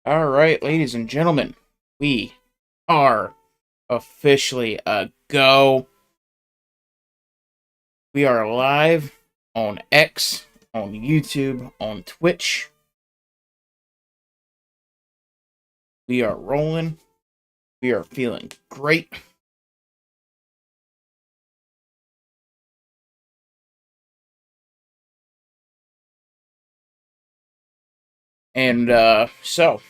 All right, ladies and gentlemen, we are officially a go. We are live on X, on YouTube, on Twitch. We are rolling. We are feeling great. And so,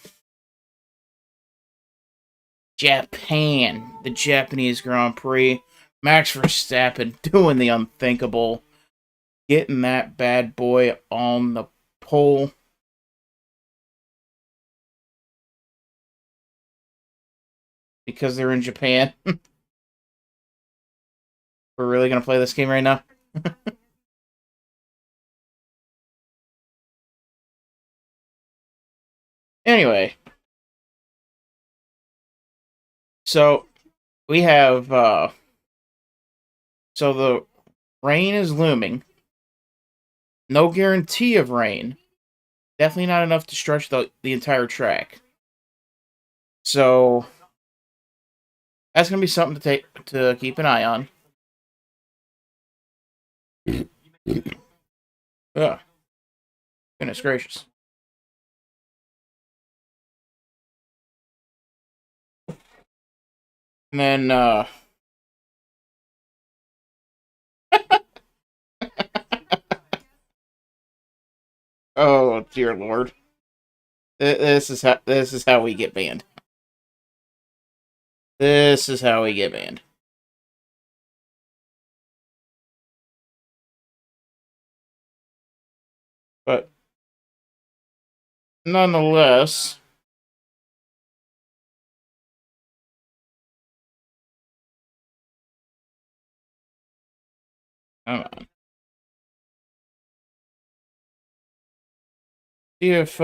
Japan, the Japanese Grand Prix. Max Verstappen doing the unthinkable, getting that bad boy on the pole. Because they're in Japan. We're really going to play this game right now? Anyway, so we have so the rain is looming. No guarantee of rain. Definitely not enough to stretch the entire track. So that's gonna be something to keep an eye on. Ugh, goodness gracious. And then oh dear lord. This is how we get banned. This is how we get banned. But nonetheless, see if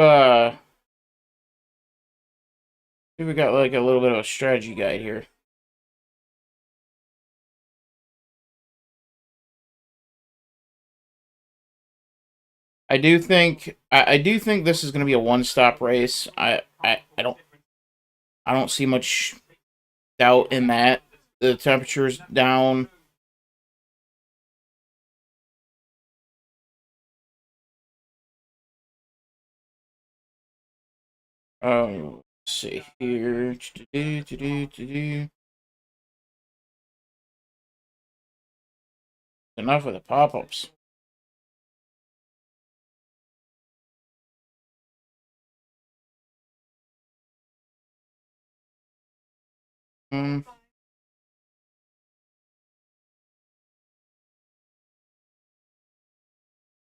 we got like a little bit of a strategy guide here. I do think this is going to be a one-stop race. I don't see much doubt in that. The temperature's down. Let's see here. Enough of the pop-ups. Hmm.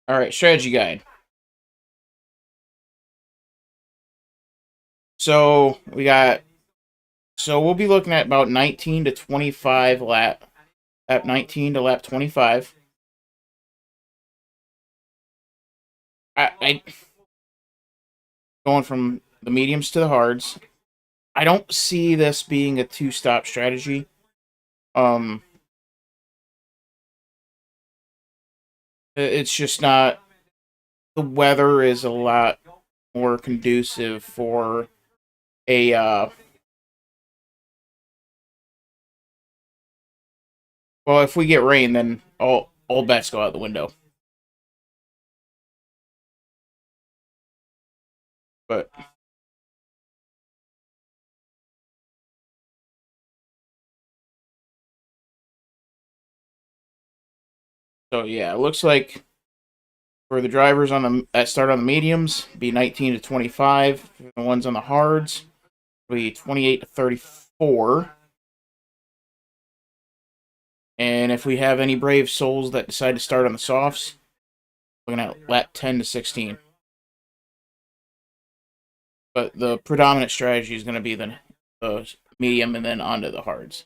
All right, strategy guide. So we got. So we'll be looking at about 19 to 25 lap 19 to lap 25. I going from the mediums to the hards. I don't see this being a two-stop strategy. Um, it's just not. The weather is a lot more conducive for a. Well, if we get rain, then all bets go out the window. But so yeah, it looks like for the drivers on that start on the mediums, be 19 to 25. For the ones on the hards, be 28 to 34. And if we have any brave souls that decide to start on the softs, we're gonna lap 10 to 16. But the predominant strategy is going to be the medium and then onto the hards.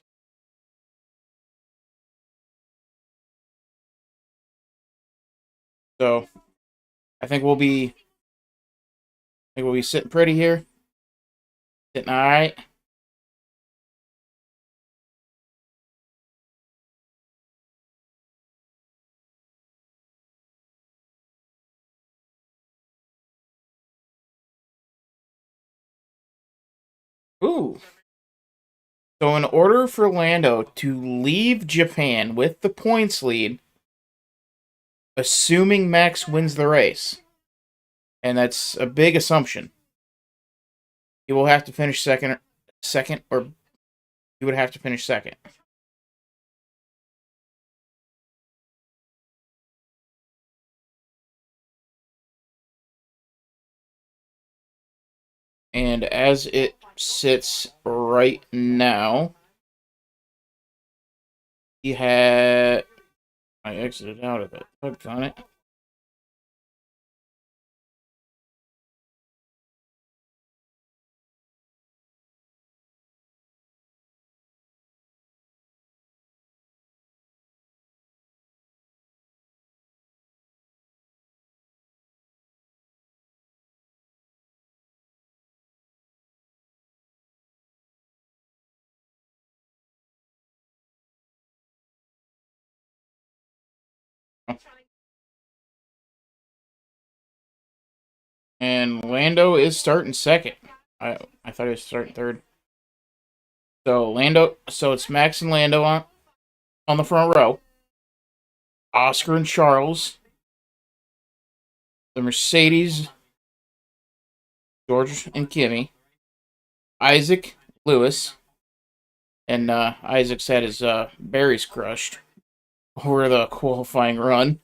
So I think we'll be sitting pretty here, sitting all right. Ooh. So in order for Lando to leave Japan with the points lead, assuming Max wins the race, and that's a big assumption, he will have to finish second, or he would have to finish second. And as it sits right now, he had. I exited out of it. Clicked on it. And Lando is starting second. I thought he was starting third. So it's Max and Lando on the front row. Oscar and Charles. The Mercedes, George and Kimi. Isaac, Lewis. And Isaac's had his berries crushed over the qualifying run.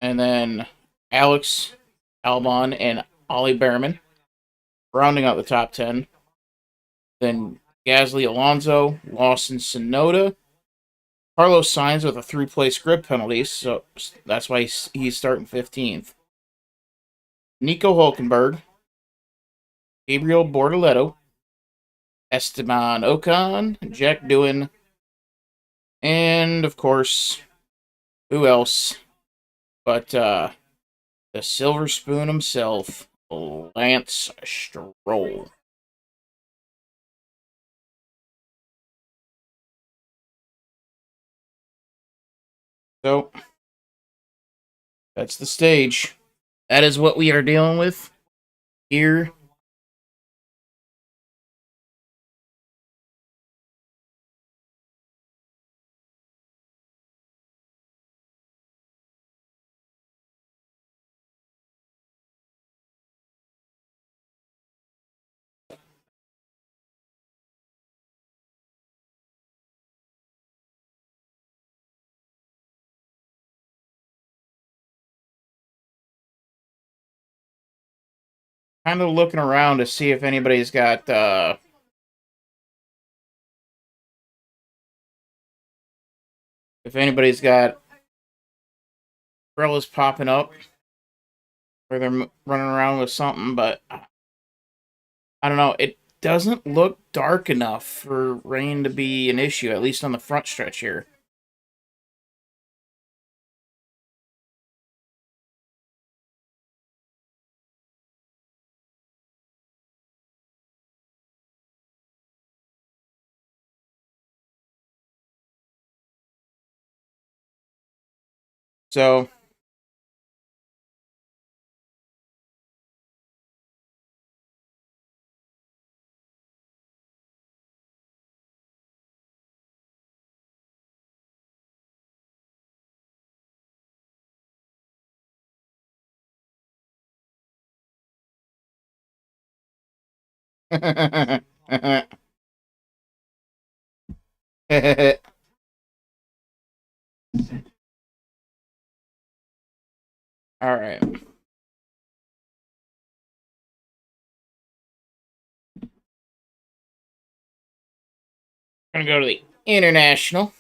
And then Alex Albon and Ollie Behrman rounding out the top 10. Then Gasly, Alonso, Lawson, Sonoda. Carlos Sainz with a 3-place grid penalty, so that's why he's starting 15th. Nico Hulkenberg, Gabriel Bortoleto, Esteban Ocon, Jack Doohan, and of course, who else but the silver spoon himself, Lance Stroll. So, that's the stage. That is what we are dealing with here. Kind of looking around to see if anybody's got umbrellas popping up, or they're running around with something, but I don't know. It doesn't look dark enough for rain to be an issue, at least on the front stretch here. So, all right. Gonna go to the international.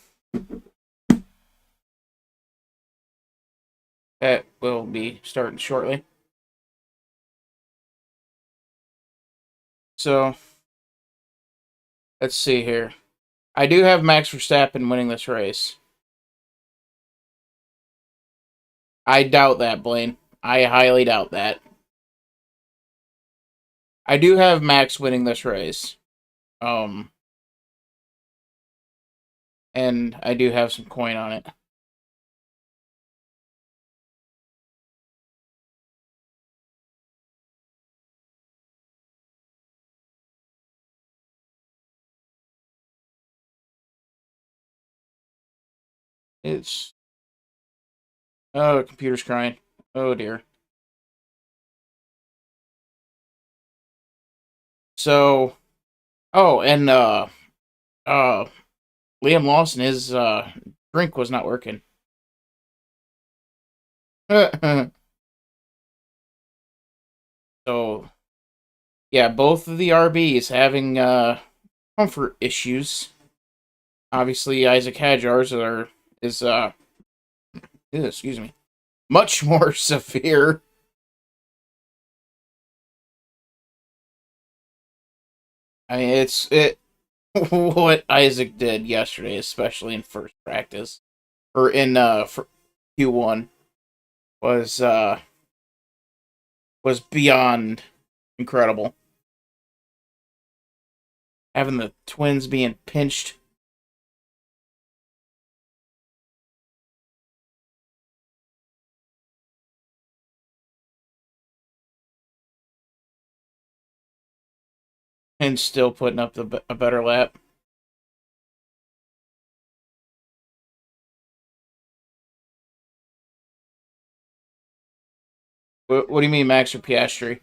That will be starting shortly. So, let's see here. I do have Max Verstappen winning this race. I doubt that, Blaine. I highly doubt that. I do have Max winning this race. Um, and I do have some coin on it. It's oh, computer's crying. Oh dear. So, oh, and uh, Liam Lawson, his drink was not working. So, yeah, both of the RBs having comfort issues. Obviously, Isaac Hadjar's is excuse me, much more severe. I mean, it what Isaac did yesterday, especially in first practice or in Q1, was was beyond incredible. Having the twins being pinched. And still putting up a better lap. What do you mean, Max or Piastri?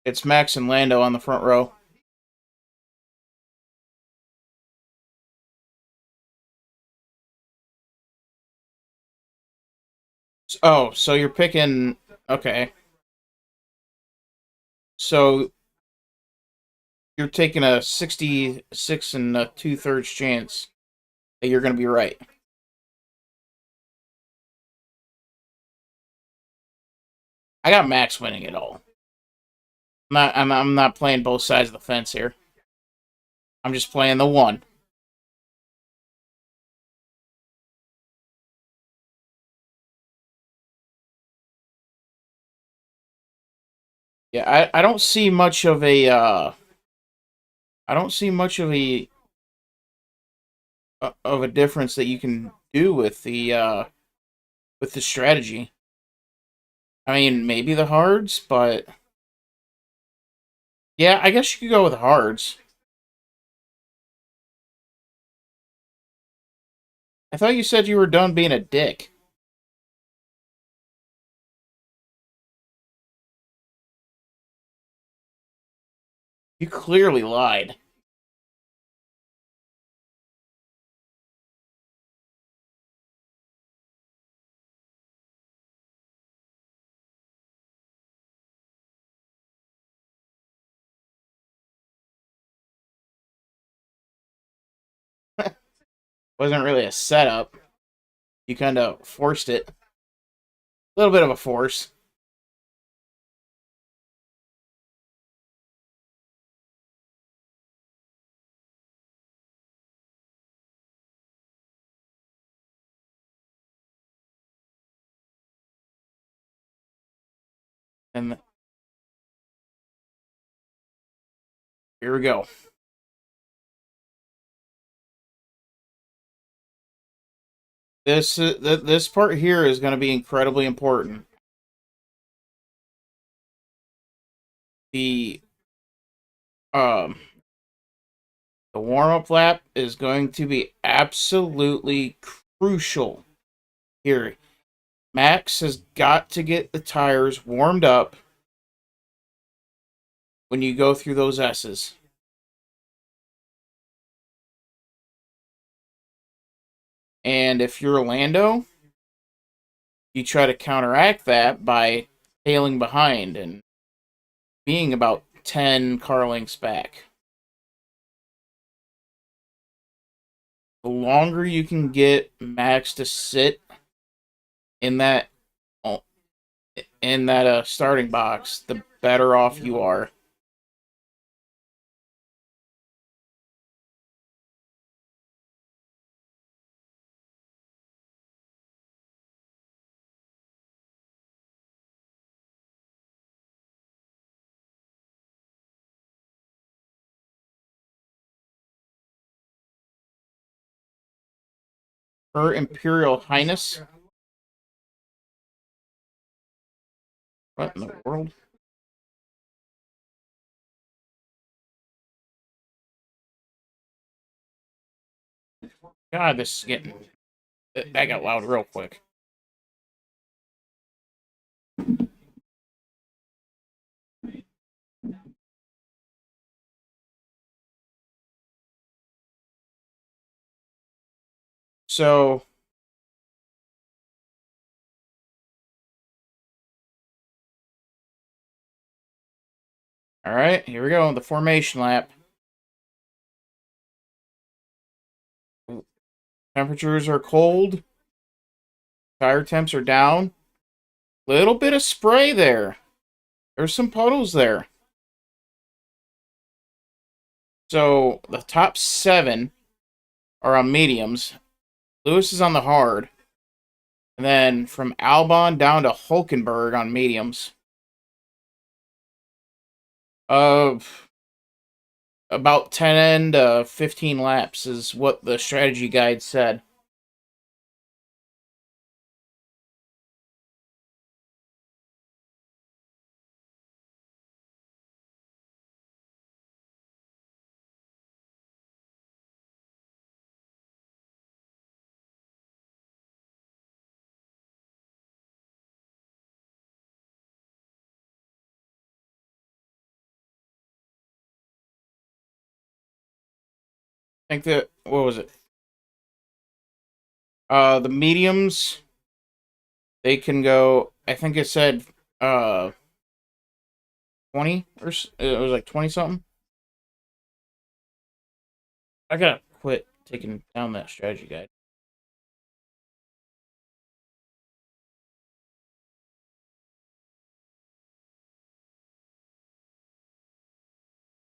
It's Max and Lando on the front row. Oh, so you're picking. Okay. So you're taking a 66 and a two-thirds chance that you're going to be right. I got Max winning it all. I'm not playing both sides of the fence here. I'm just playing the one. Yeah, I don't see much of a I don't see much of a difference that you can do with the strategy. I mean, maybe the hards, but yeah, I guess you could go with the hards. I thought you said you were done being a dick. You clearly lied. Wasn't really a setup. You kind of forced it. A little bit of a force. And here we go. This part here is going to be incredibly important. The um the warm up lap is going to be absolutely crucial here. Max has got to get the tires warmed up when you go through those S's. And if you're Orlando, you try to counteract that by tailing behind and being about 10 car lengths back. The longer you can get Max to sit in that starting box, the better off you are. Her Imperial Highness. What in the world? God, this is getting... That got loud real quick. So... Alright, here we go. The formation lap. Temperatures are cold. Tire temps are down. Little bit of spray there. There's some puddles there. So, the top 7 are on mediums. Lewis is on the hard. And then from Albon down to Hulkenberg on mediums. About 10 to 15 laps is what the strategy guide said. I think that, what was it? The mediums, they can go, I think it said, 20, or it was like 20 something. I gotta quit taking down that strategy guide.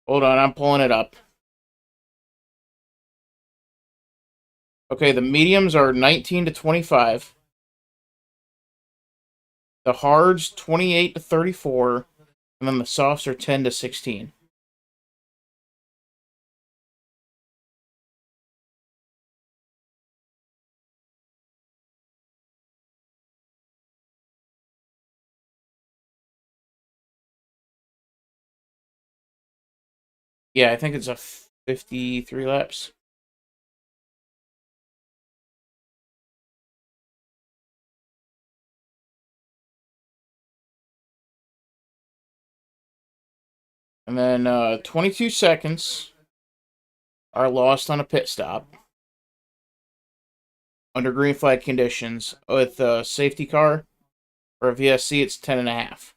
Hold on, I'm pulling it up. Okay, the mediums are 19 to 25. The hards, 28 to 34. And then the softs are 10 to 16. Yeah, I think it's a 53 laps. And then 22 seconds are lost on a pit stop under green flag conditions. With a safety car or a VSC, it's 10 and a half.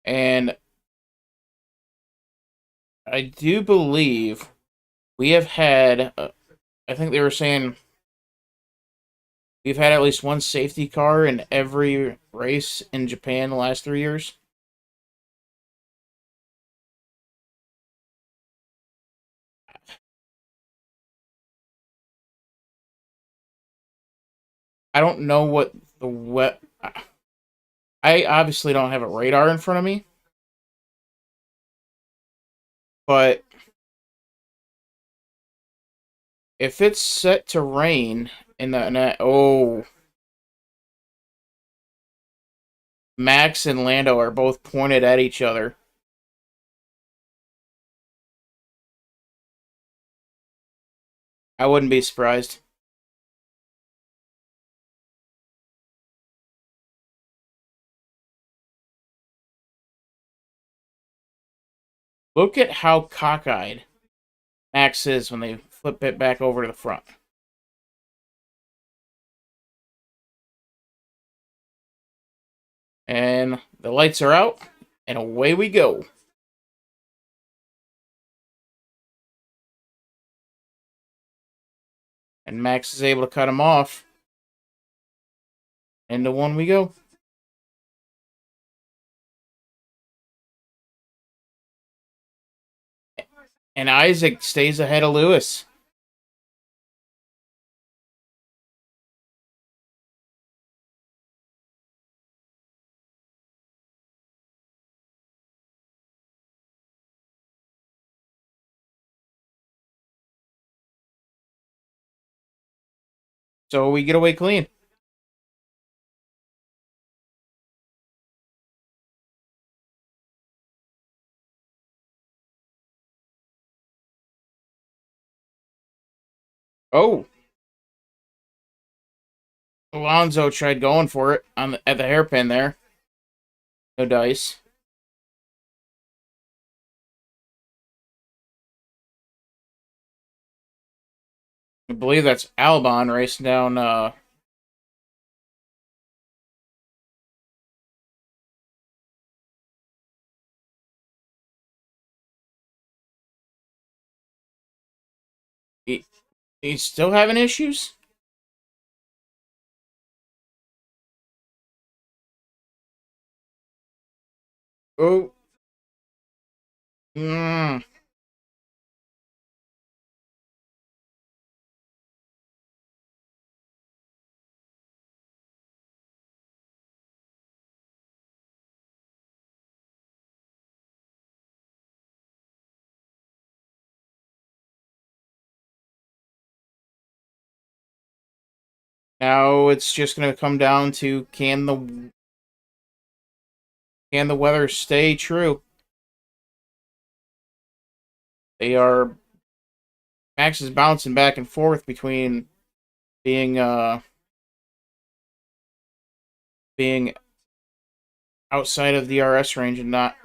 And I do believe we have had, I think they were saying we've had at least one safety car in every race in Japan the last 3 years. I don't know what the wet. I obviously don't have a radar in front of me, but if it's set to rain in the oh, Max and Lando are both pointed at each other. I wouldn't be surprised. Look at how cockeyed Max is when they flip it back over to the front. And the lights are out, and away we go. And Max is able to cut him off. Into one we go. And Isaac stays ahead of Lewis. So we get away clean. Oh, Alonso tried going for it at the hairpin there. No dice. I believe that's Albon racing down. He, he's still having issues. Oh, mm. Now it's just gonna come down to can the weather stay true? They are Max is bouncing back and forth between being being outside of the RS range and not.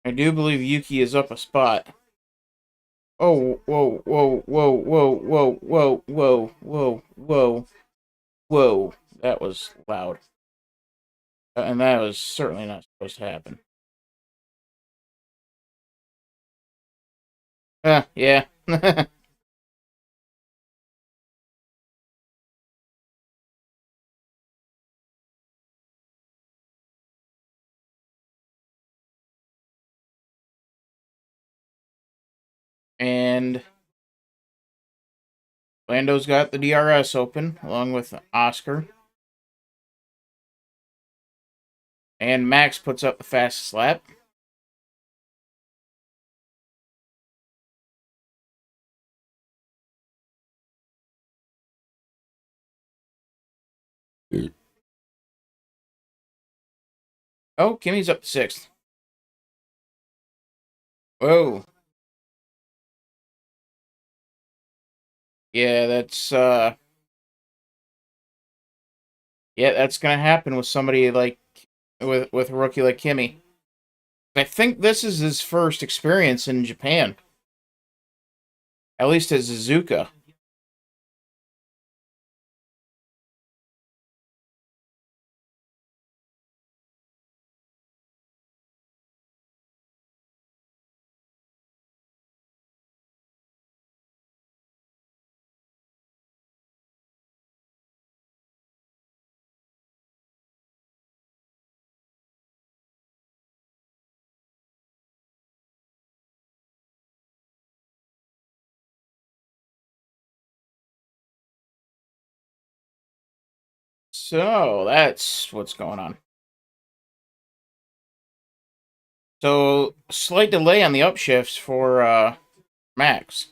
I do believe Yuki is up a spot. Oh, whoa, whoa, whoa, whoa, whoa, whoa, whoa, whoa, whoa, whoa. That was loud. And that was certainly not supposed to happen. Yeah. And Lando's got the DRS open, along with Oscar. And Max puts up the fastest lap. Oh, Kimi's up to sixth. Whoa. Yeah, that's gonna happen with somebody like with a rookie like Kimi. I think this is his first experience in Japan, at least as Suzuka. So that's what's going on. So slight delay on the upshifts for Max.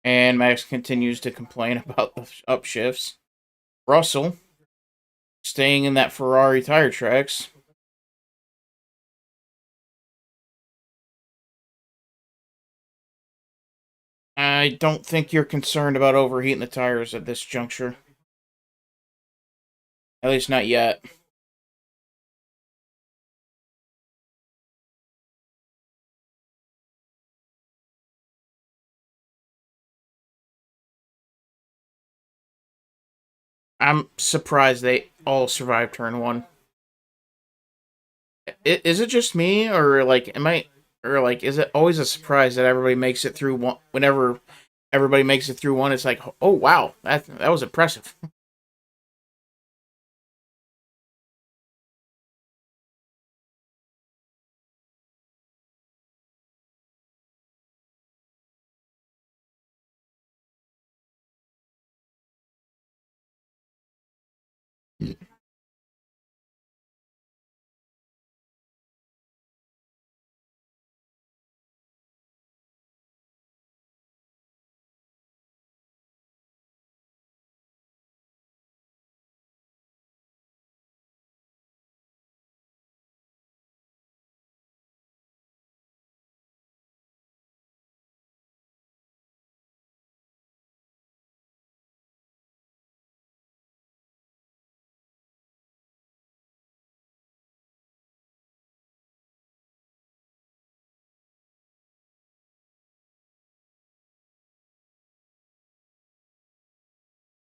And Max continues to complain about the upshifts. Russell, staying in that Ferrari tire tracks. I don't think you're concerned about overheating the tires at this juncture. At least not yet. I'm surprised they all survived turn one. Is it just me, or like, am I or like, is it always a surprise that everybody makes it through one? Whenever everybody makes it through one, it's like, oh wow, that was impressive.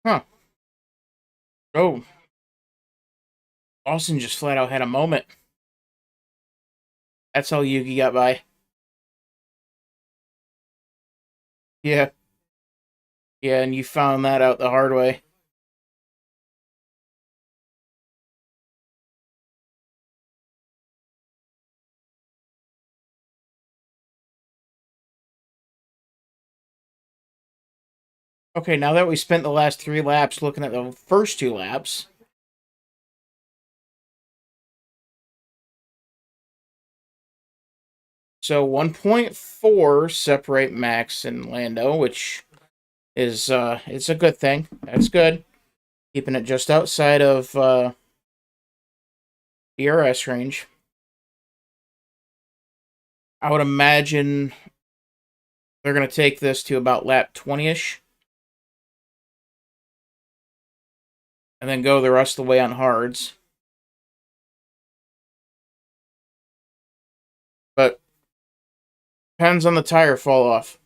Huh? Oh, Austin just flat out had a moment. That's how Yugi got by. Yeah, yeah, and you found that out the hard way. Okay, now that we spent the last 3 laps looking at the first 2 laps, so 1.4 separate Max and Lando, which is it's a good thing. That's good. Keeping it just outside of DRS range. I would imagine they're going to take this to about lap 20ish and then go the rest of the way on hards. But depends on the tire fall off.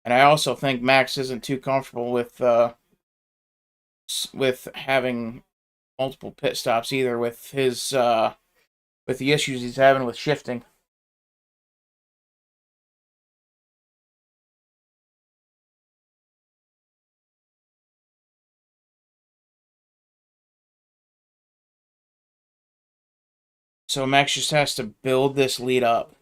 And I also think Max isn't too comfortable with having multiple pit stops either with his with the issues he's having with shifting. So Max just has to build this lead up.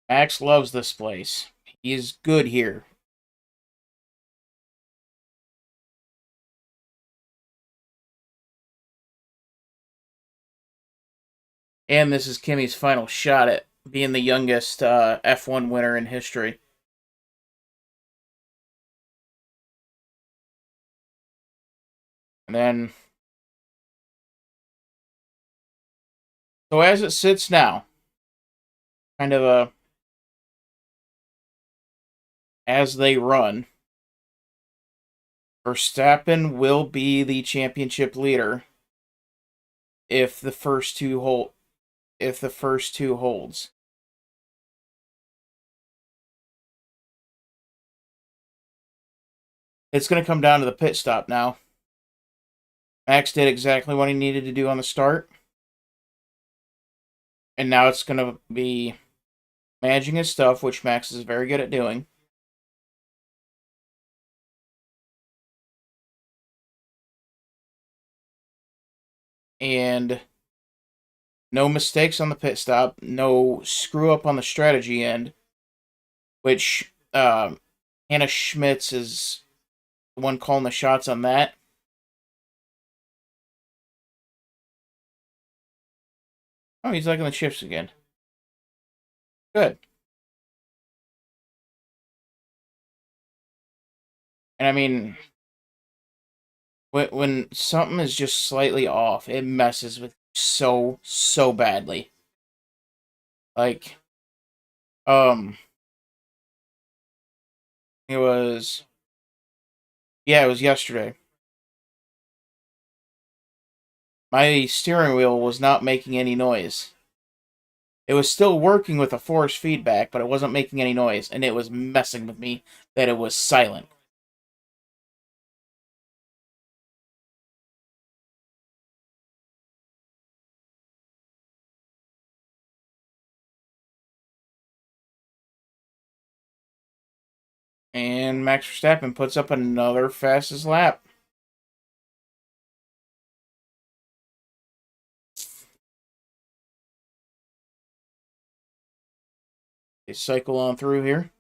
Max loves this place. He is good here. And this is Kimi's final shot at being the youngest F1 winner in history. And then, so as it sits now, kind of as they run, Verstappen will be the championship leader if the first two holds. It's going to come down to the pit stop now. Max did exactly what he needed to do on the start. And now it's going to be managing his stuff, which Max is very good at doing. And no mistakes on the pit stop, no screw up on the strategy end, which Hannah Schmitz is the one calling the shots on that. Oh, he's liking the shifts again. Good. And I mean, when something is just slightly off, it messes with so badly. Like, um, It was, yeah, it was yesterday. My steering wheel was not making any noise. It was still working with the force feedback, but it wasn't making any noise, and it was messing with me that it was silent. And Max Verstappen puts up another fastest lap. They cycle on through here.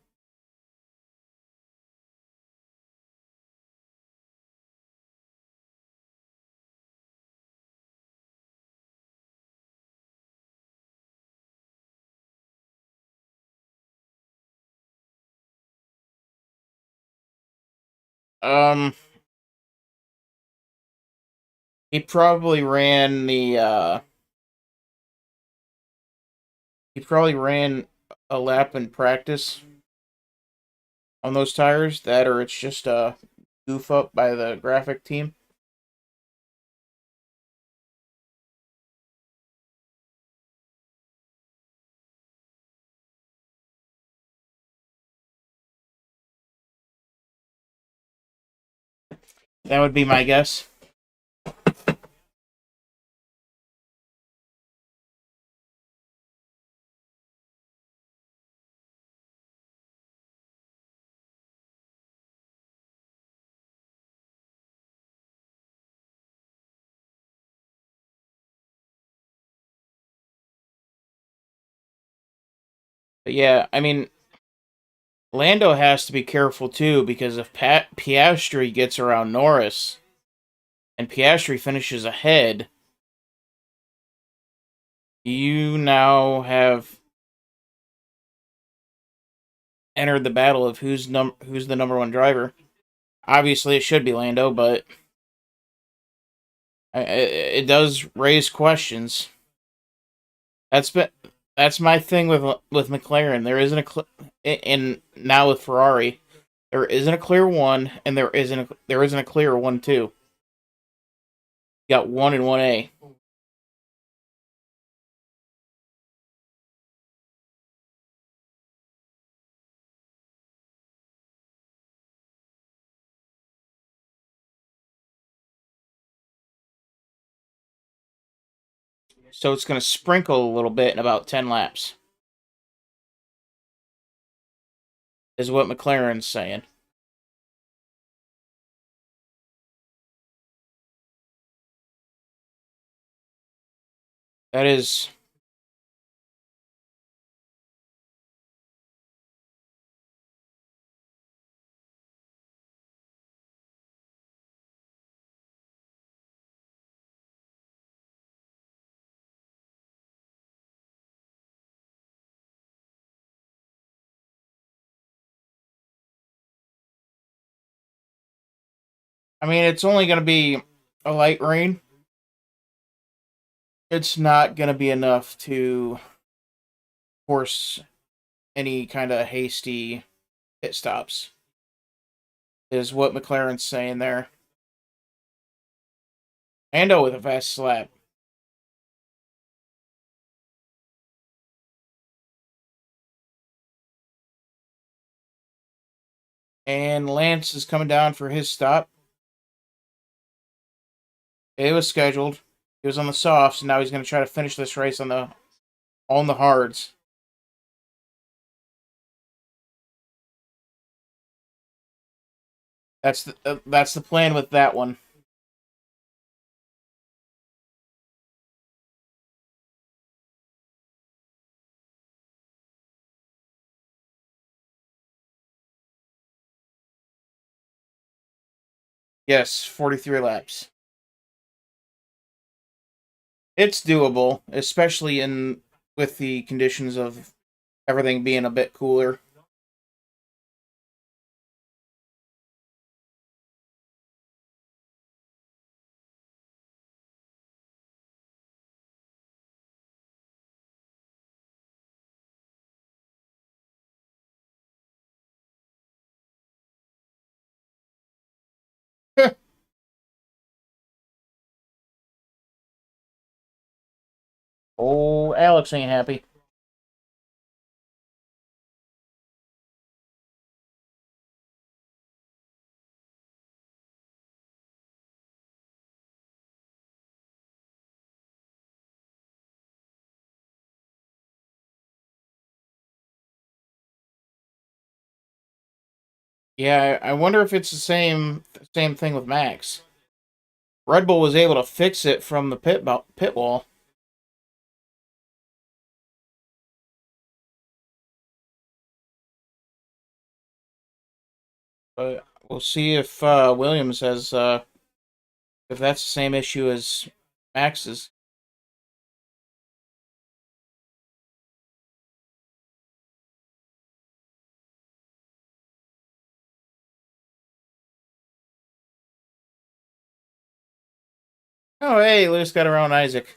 Um, he probably ran the he probably ran a lap in practice on those tires. That or it's just a goof up by the graphic team. That would be my guess. But yeah, I mean, Lando has to be careful too because if Piastri gets around Norris and Piastri finishes ahead, you now have entered the battle of who's the number one driver. Obviously, it should be Lando, but it does raise questions. That's been that's my thing with McLaren. There isn't and now with Ferrari, there isn't a clear one, and there isn't a clear 1-2. You got 1 and 1A. So it's going to sprinkle a little bit in about 10 laps, is what McLaren's saying. That is, I mean, it's only going to be a light rain. It's not going to be enough to force any kind of hasty pit stops, is what McLaren's saying there. Ando with a fast slap. And Lance is coming down for his stop. It was scheduled. He was on the softs, and now he's going to try to finish this race on the hards. That's the plan with that one. Yes, 43 laps. It's doable, especially in with the conditions of everything being a bit cooler. Oh, Alex ain't happy. Yeah, I wonder if it's the same thing with Max. Red Bull was able to fix it from the pit wall. But we'll see if Williams has if that's the same issue as Max's. Oh, hey, Lewis got around Isaac.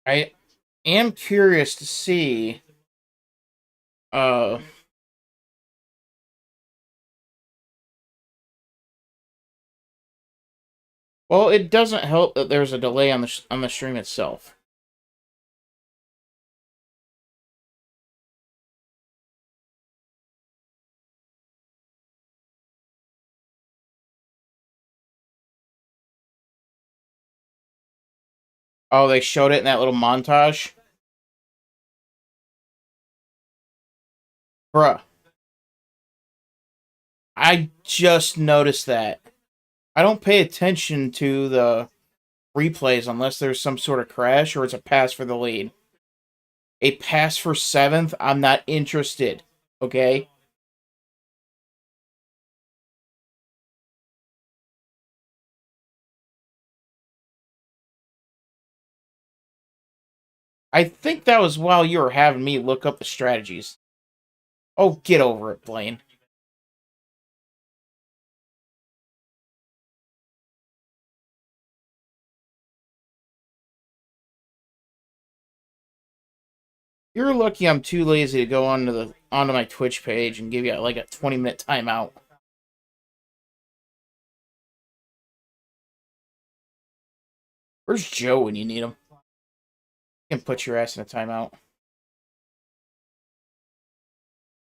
I am curious to see. Uh, well, it doesn't help that there's a delay on the stream itself. Oh, they showed it in that little montage, bruh. I just noticed that. I don't pay attention to the replays unless there's some sort of crash or it's a pass for the lead. A pass for seventh, I'm not interested. Okay? I think that was while you were having me look up the strategies. Oh, get over it, Blaine. You're lucky I'm too lazy to go onto my Twitch page and give you like a 20-minute timeout. Where's Joe when you need him? You can put your ass in a timeout.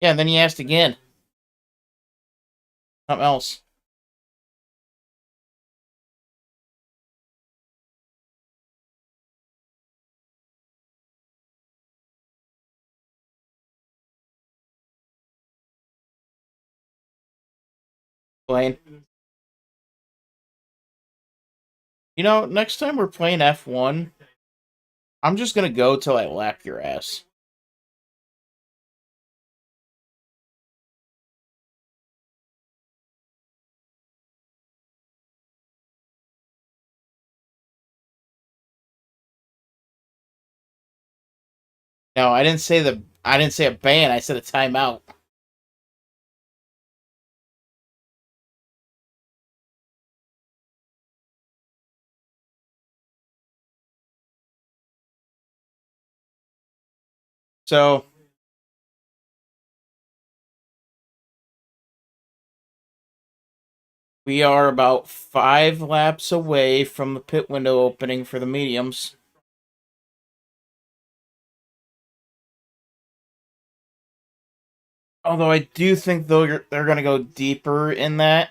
Yeah, and then he asked again. Something else. Blaine. You know, next time we're playing F1, I'm just gonna go till I lap your ass. No, I didn't say a ban, I said a timeout. So we are about 5 laps away from the pit window opening for the mediums. Although I do think they're going to go deeper in that.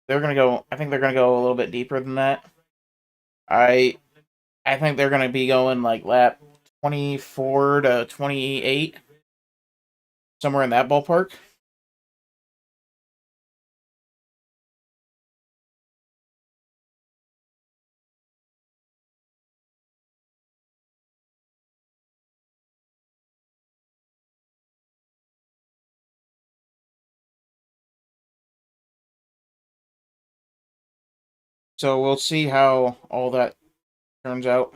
They're going to go. I think they're going to go a little bit deeper than that. I I think they're going to be going like lap 24 to 28, somewhere in that ballpark. So we'll see how all that turns out.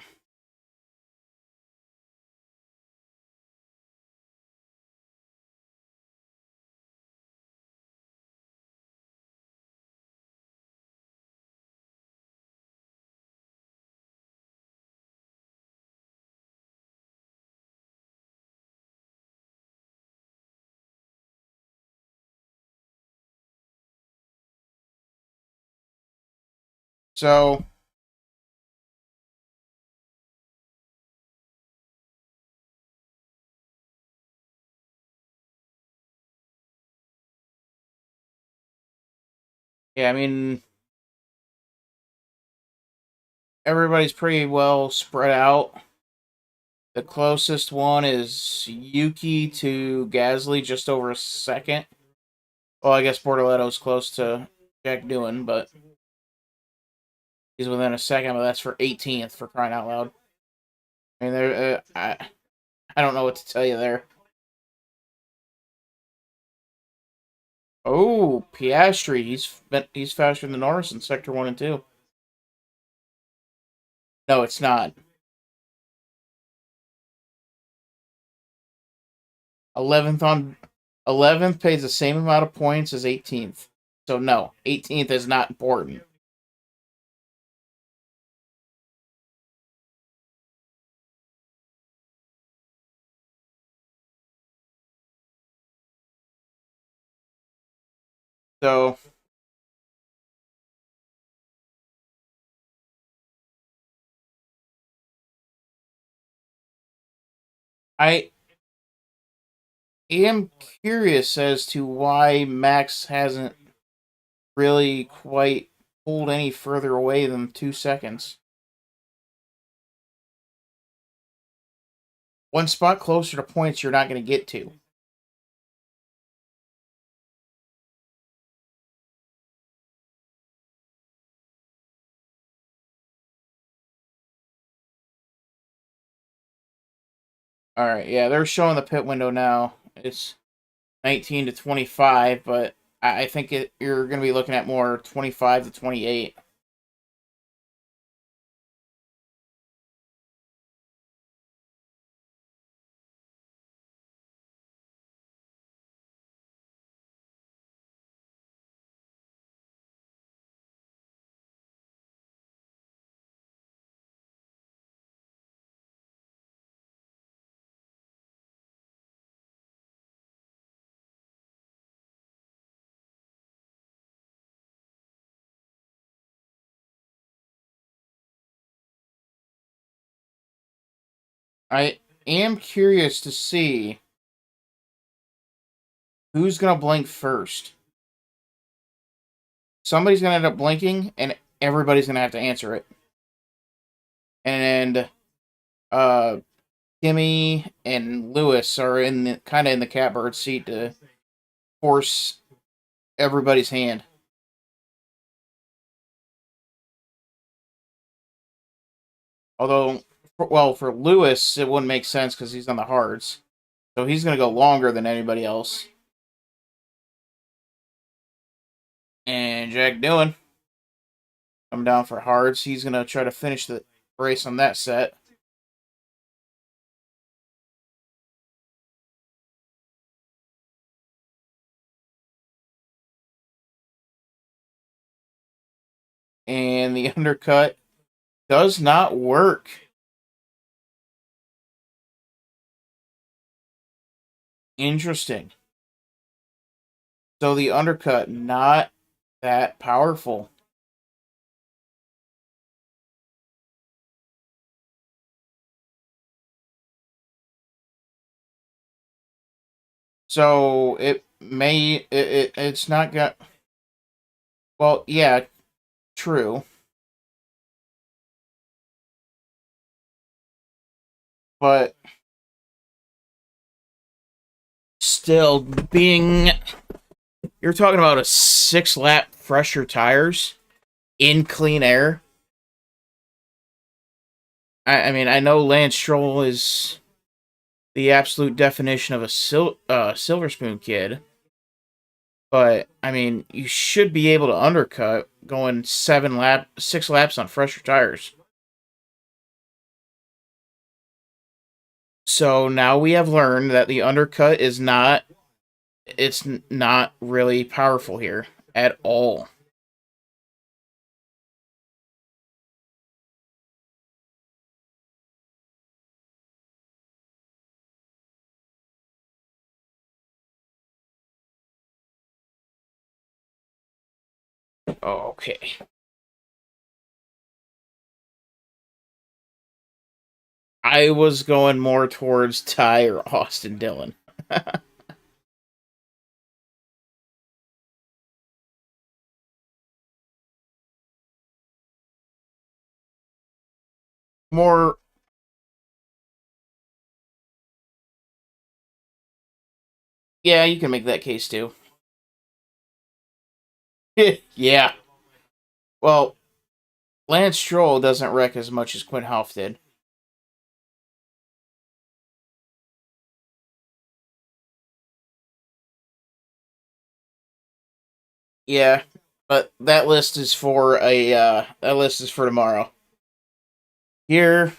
So, yeah, I mean, everybody's pretty well spread out. The closest one is Yuki to Gasly, just over a second. Well, I guess Bortoletto's close to Jack Doohan, but he's within a second, but that's for 18th, for crying out loud. I mean, I don't know what to tell you there. Oh, Piastri, he's faster than Norris in Sector 1 and 2. No, it's not. 11th on 11th pays the same amount of points as 18th. So no, 18th is not important. So I am curious as to why Max hasn't really quite pulled any further away than 2 seconds. One spot closer to points you're not going to get to. All right, yeah, they're showing the pit window now. It's 19 to 25, but I think you're going to be looking at more 25 to 28. I am curious to see who's going to blink first. Somebody's going to end up blinking, and everybody's going to have to answer it. And uh, Kimi and Lewis are in kind of in the catbird seat to force everybody's hand. Although, well, for Lewis, it wouldn't make sense because he's on the hards. So he's going to go longer than anybody else. And Jack Doohan coming down for hards. He's going to try to finish the race on that set. And the undercut does not work. Interesting. So the undercut, not that powerful. So it's not got. Well, yeah, true, but still, being you're talking about a 6 lap fresher tires in clean air. I mean, I know Lance Stroll is the absolute definition of a silver spoon kid, but I mean, you should be able to undercut going 6 laps on fresher tires. So now we have learned that the undercut is not it's not really powerful here at all. Okay. I was going more towards Ty or Austin Dillon. More, yeah, you can make that case too. Yeah. Well, Lance Stroll doesn't wreck as much as Quinn Half did. Yeah, but that list is for tomorrow. Here,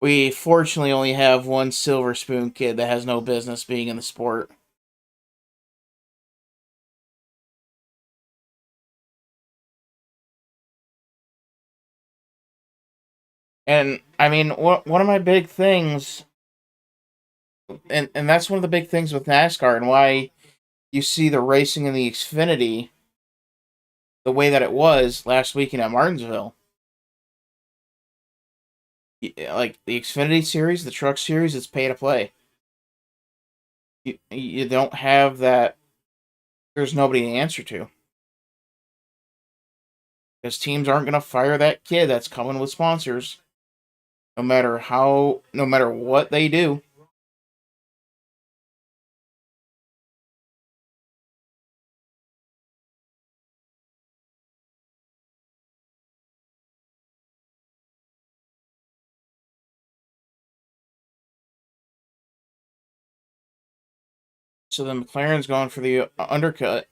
we fortunately only have one Silver Spoon kid that has no business being in the sport. And I mean, one of my big things, and that's one of the big things with NASCAR and why you see the racing in the Xfinity the way that it was last weekend at Martinsville. Like the Xfinity series, the Truck series, it's pay to play. You don't have that. There's nobody to answer to because teams aren't going to fire that kid that's coming with sponsors, no matter what they do. So then McLaren's going for the undercut.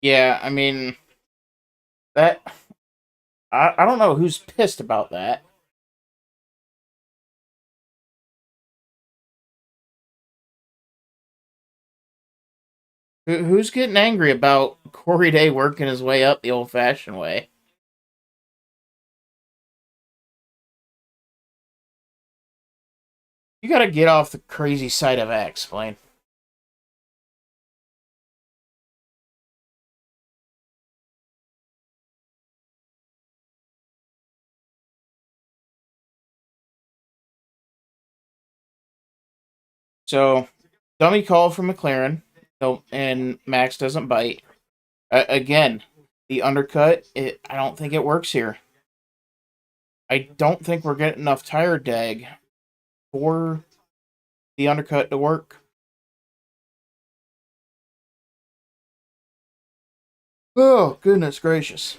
Yeah, I mean that. I don't know who's pissed about that. Who's getting angry about Corey Day working his way up the old-fashioned way? You got to get off the crazy side of X, Blaine. So, dummy call from McLaren, and Max doesn't bite. Again, the undercut, I don't think it works here. I don't think we're getting enough tire drag for the undercut to work. Oh, goodness gracious.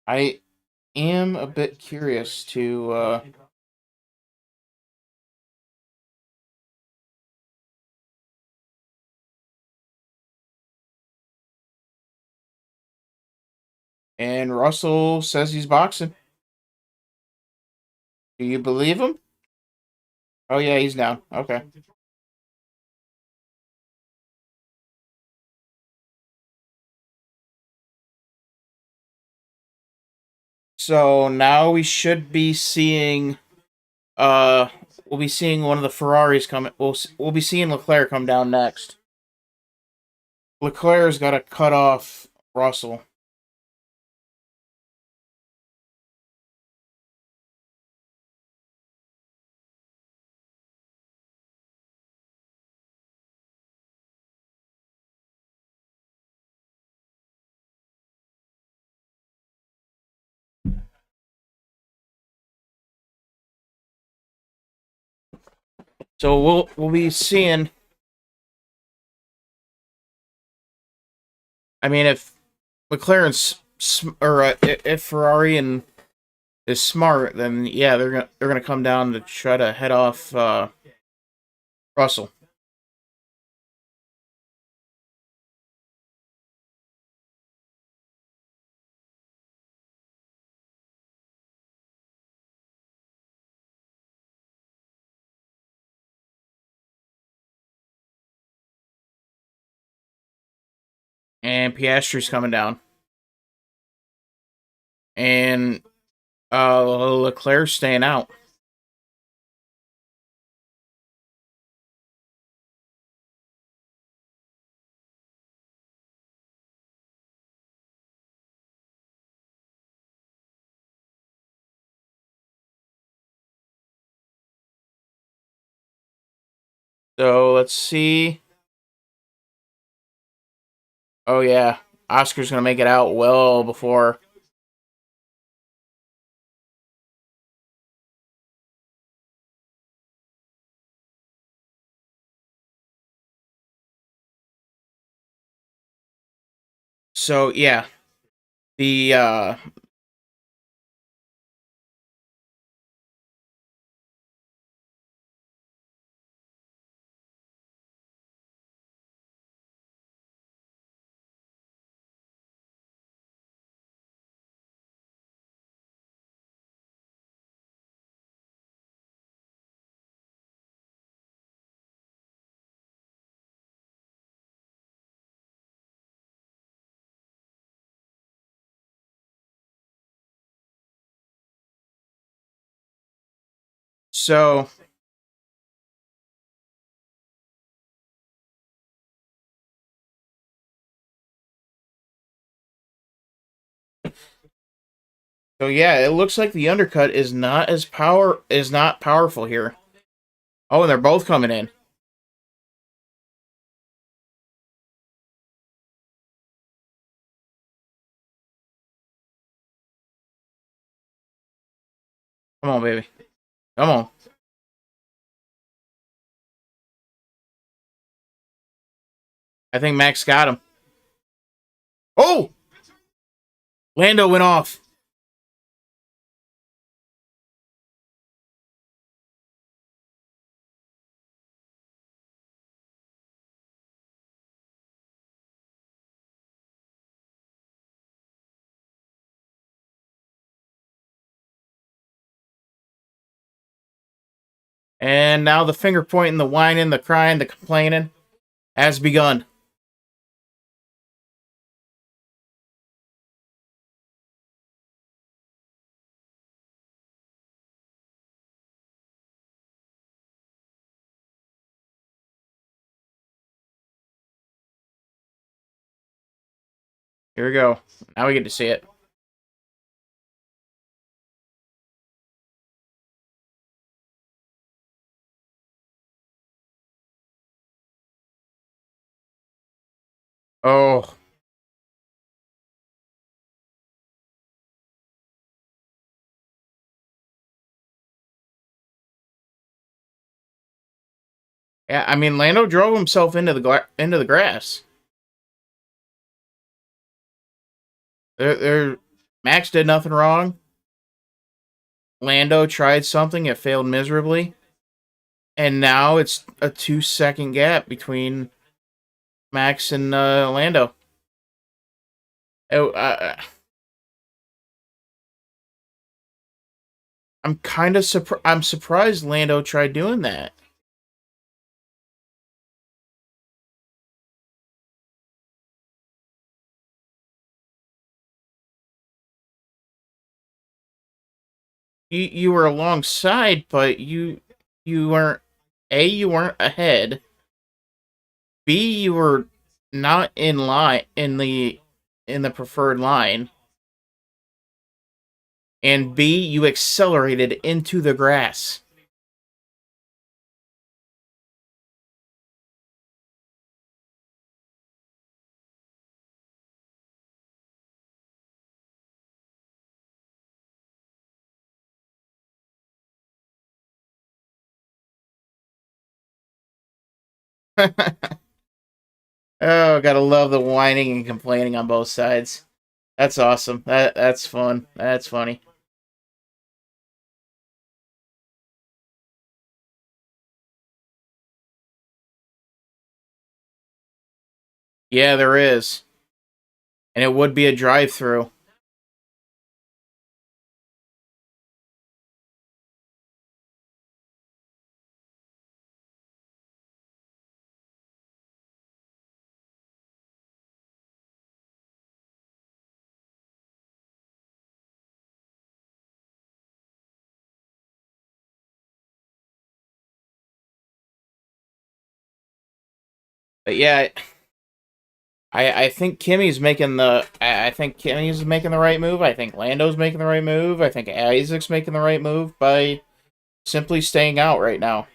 I am a bit curious to. And Russell says he's boxing. Do you believe him? Oh, yeah, he's down. Okay. So now we should be seeing. Uh, we'll be seeing one of the Ferraris come. We'll be seeing Leclerc come down next. Leclerc's got to cut off Russell. So we'll be seeing. I mean, if McLaren's or if Ferrari and is smart, then yeah, they're gonna come down to try to head off Russell. And Piastri's coming down. And Leclerc's staying out. So let's see. Oh yeah, Oscar's gonna make it out well before. So yeah, the so yeah, it looks like the undercut is not powerful here. Oh, and they're both coming in. Come on, baby. Come on. I think Max got him. Oh, Lando went off. And now the finger pointing, the whining, the crying, the complaining has begun. Here we go. Now we get to see it. Oh, yeah. I mean, Lando drove himself into the grass. There, Max did nothing wrong. Lando tried something, it failed miserably, and now it's a 2 second gap between Max and Lando. Oh, I'm surprised Lando tried doing that. You were alongside, but you weren't. A, you weren't ahead. B, you were not in line in the preferred line. And B, you accelerated into the grass. Oh, gotta love the whining and complaining on both sides. That's awesome. That's fun. That's funny. Yeah, there is. And it would be a drive-through. But yeah, I think Kimmy's making the I think Kimmy's making the right move. I think Lando's making the right move. I think Isaac's making the right move by simply staying out right now.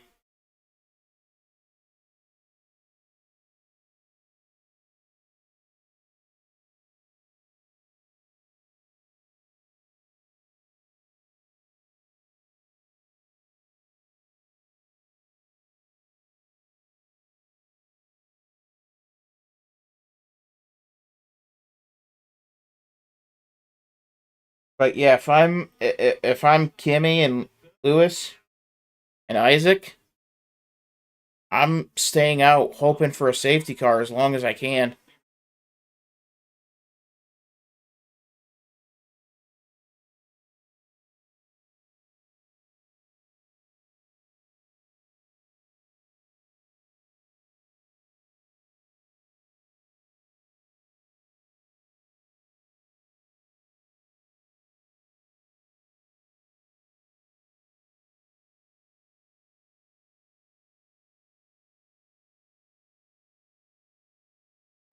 But yeah, if I'm Kimmy and Lewis and Isaac, I'm staying out, hoping for a safety car as long as I can.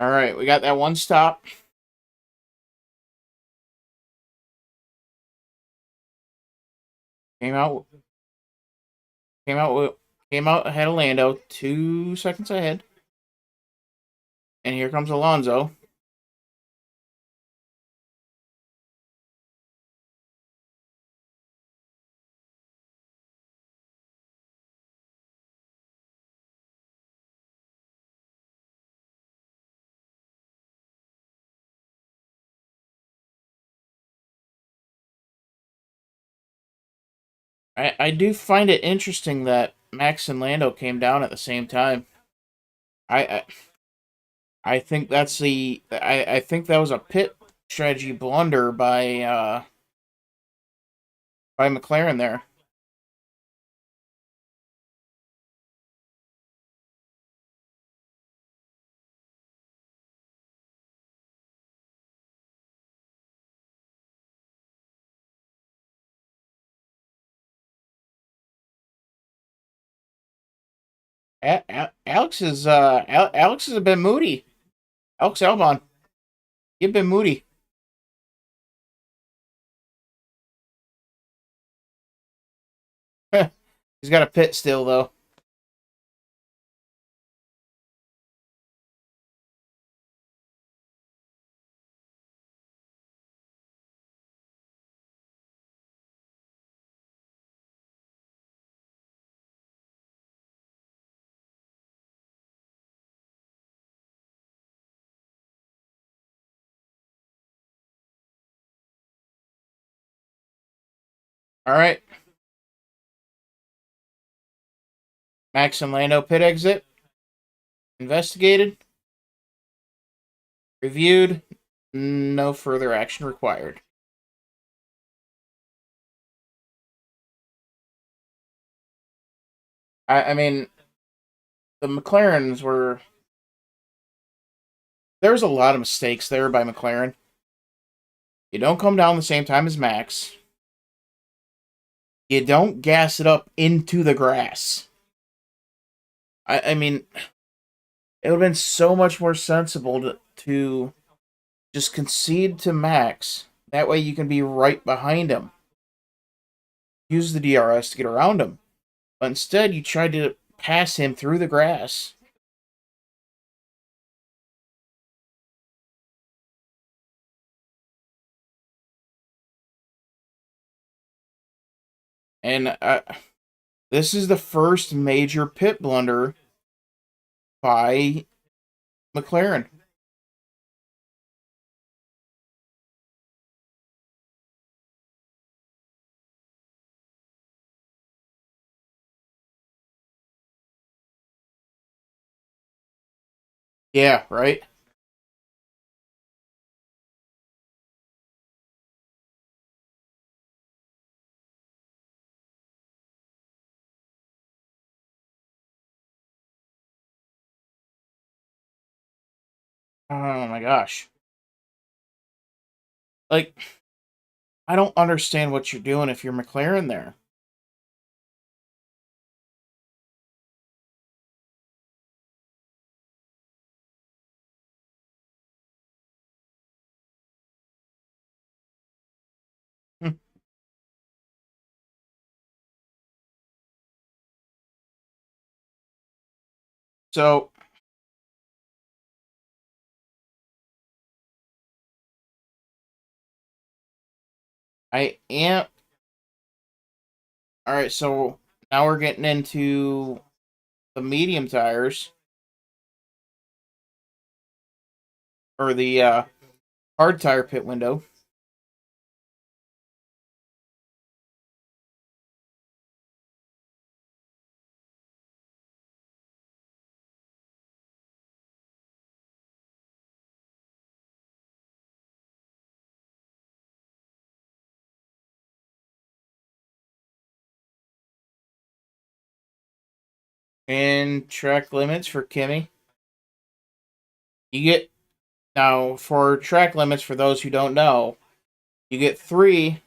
All right, we got that one stop. Came out, came out, came out ahead of Lando, 2 seconds ahead. And here comes Alonso. I do find it interesting that Max and Lando came down at the same time. I I think that's I think that was a pit strategy blunder by McLaren there. Alex is a bit moody. Alex Albon, you've been moody. He's got a pit still though. All right, Max and Lando pit exit investigated, reviewed. No further action required. I mean, the McLarens were there was a lot of mistakes there by McLaren. You don't come down the same time as Max. You don't gas it up into the grass. I mean, it would have been so much more sensible to just concede to Max. That way you can be right behind him. Use the DRS to get around him. But instead, you tried to pass him through the grass. And this is the first major pit blunder by McLaren. Yeah, right? Oh my gosh. Like, I don't understand what you're doing if you're McLaren there. So I am all right. So now we're getting into the medium tires or the hard tire pit window. And track limits for Kimi. You get now for track limits for those who don't know, you get 3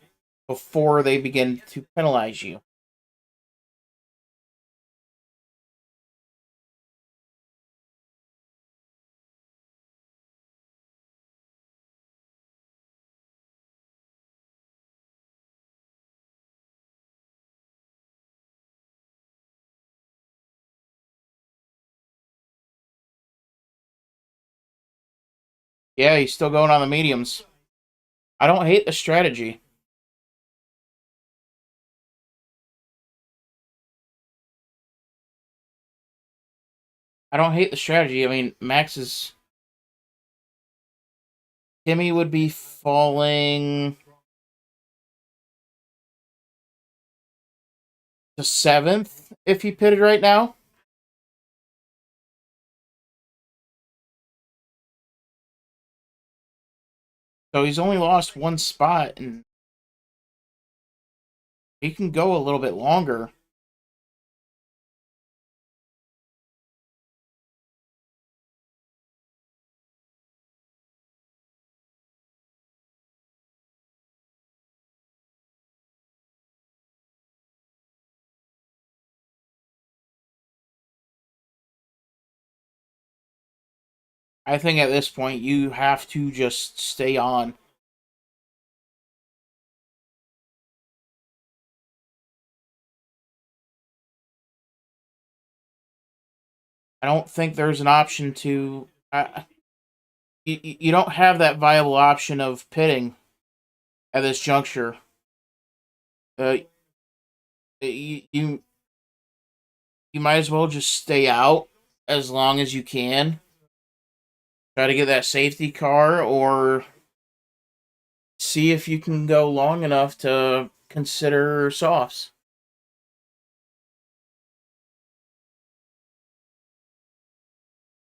before they begin to penalize you. Yeah, he's still going on the mediums. I don't hate the strategy. I don't hate the strategy. I mean, Kimi would be falling to 7th if he pitted right now. So he's only lost 1 spot, and he can go a little bit longer. I think at this point you have to just stay on. I don't think there's an option to. You don't have that viable option of pitting at this juncture. Uh, you you might as well just stay out as long as you can. Try to get that safety car, or see if you can go long enough to consider softs.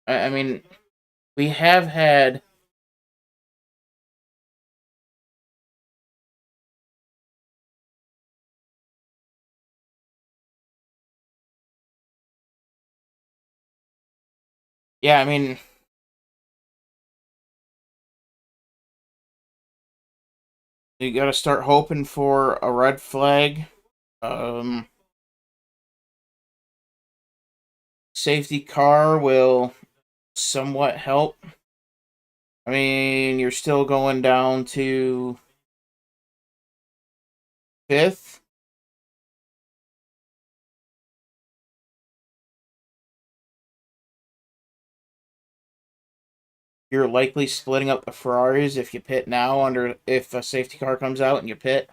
I mean, we have had. Yeah, I mean, you got to start hoping for a red flag. Um, Safety car will somewhat help. I mean, you're still going down to 5th. You're likely splitting up the Ferraris if you pit now under if a safety car comes out and you pit.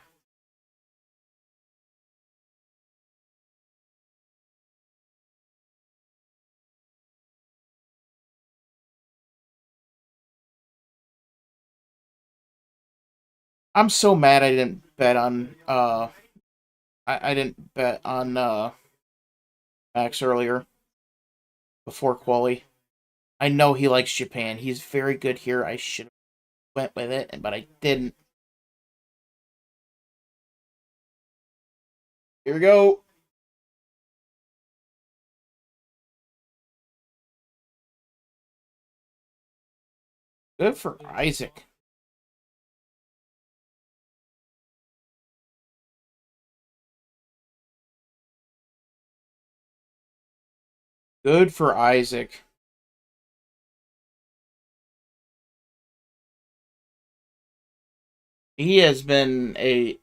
I'm so mad I didn't bet on I didn't bet on Max earlier before quali. I know he likes Japan. He's very good here. I should have went with it, but I didn't. Here we go. Good for Isaac. Good for Isaac. He has been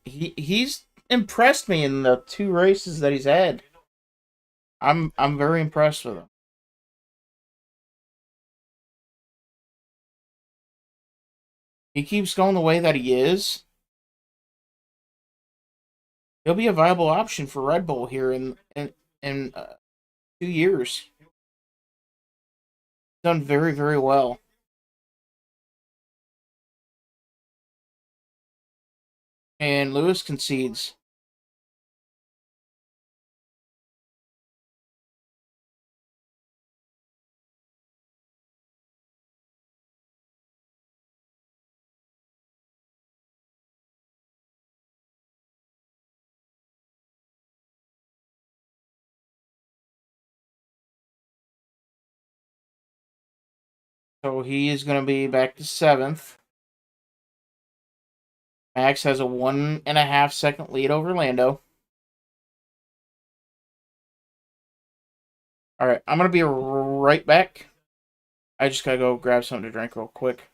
he's impressed me in the 2 races that he's had. I'm very impressed with him. he keeps going the way that he is, he'll be a viable option for Red Bull here in 2 years. Done very, very well. And Lewis concedes. So he is going to be back to seventh. Max has a 1.5 second lead over Lando. All right, I'm going to be right back. I just got to go grab something to drink real quick.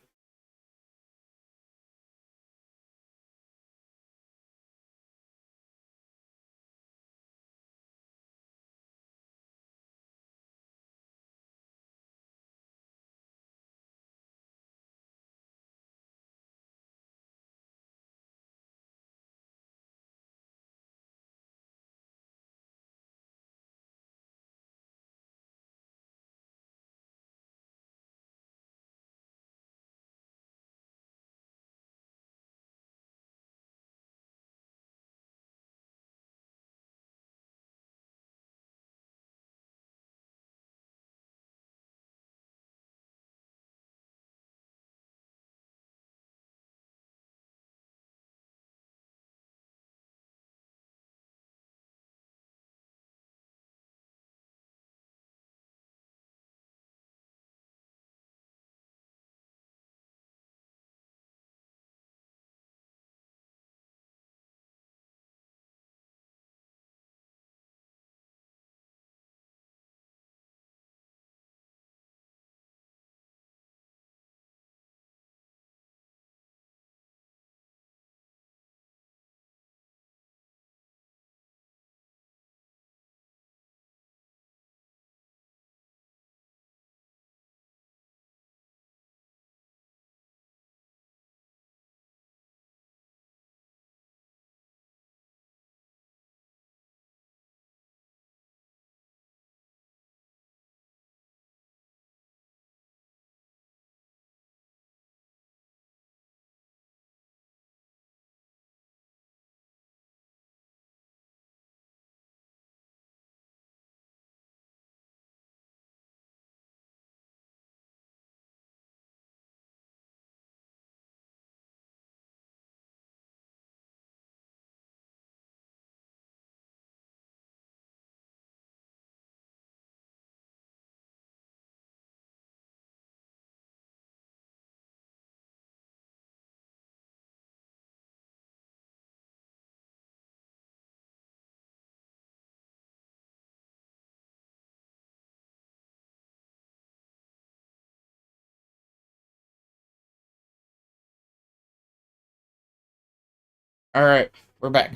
All right, we're back.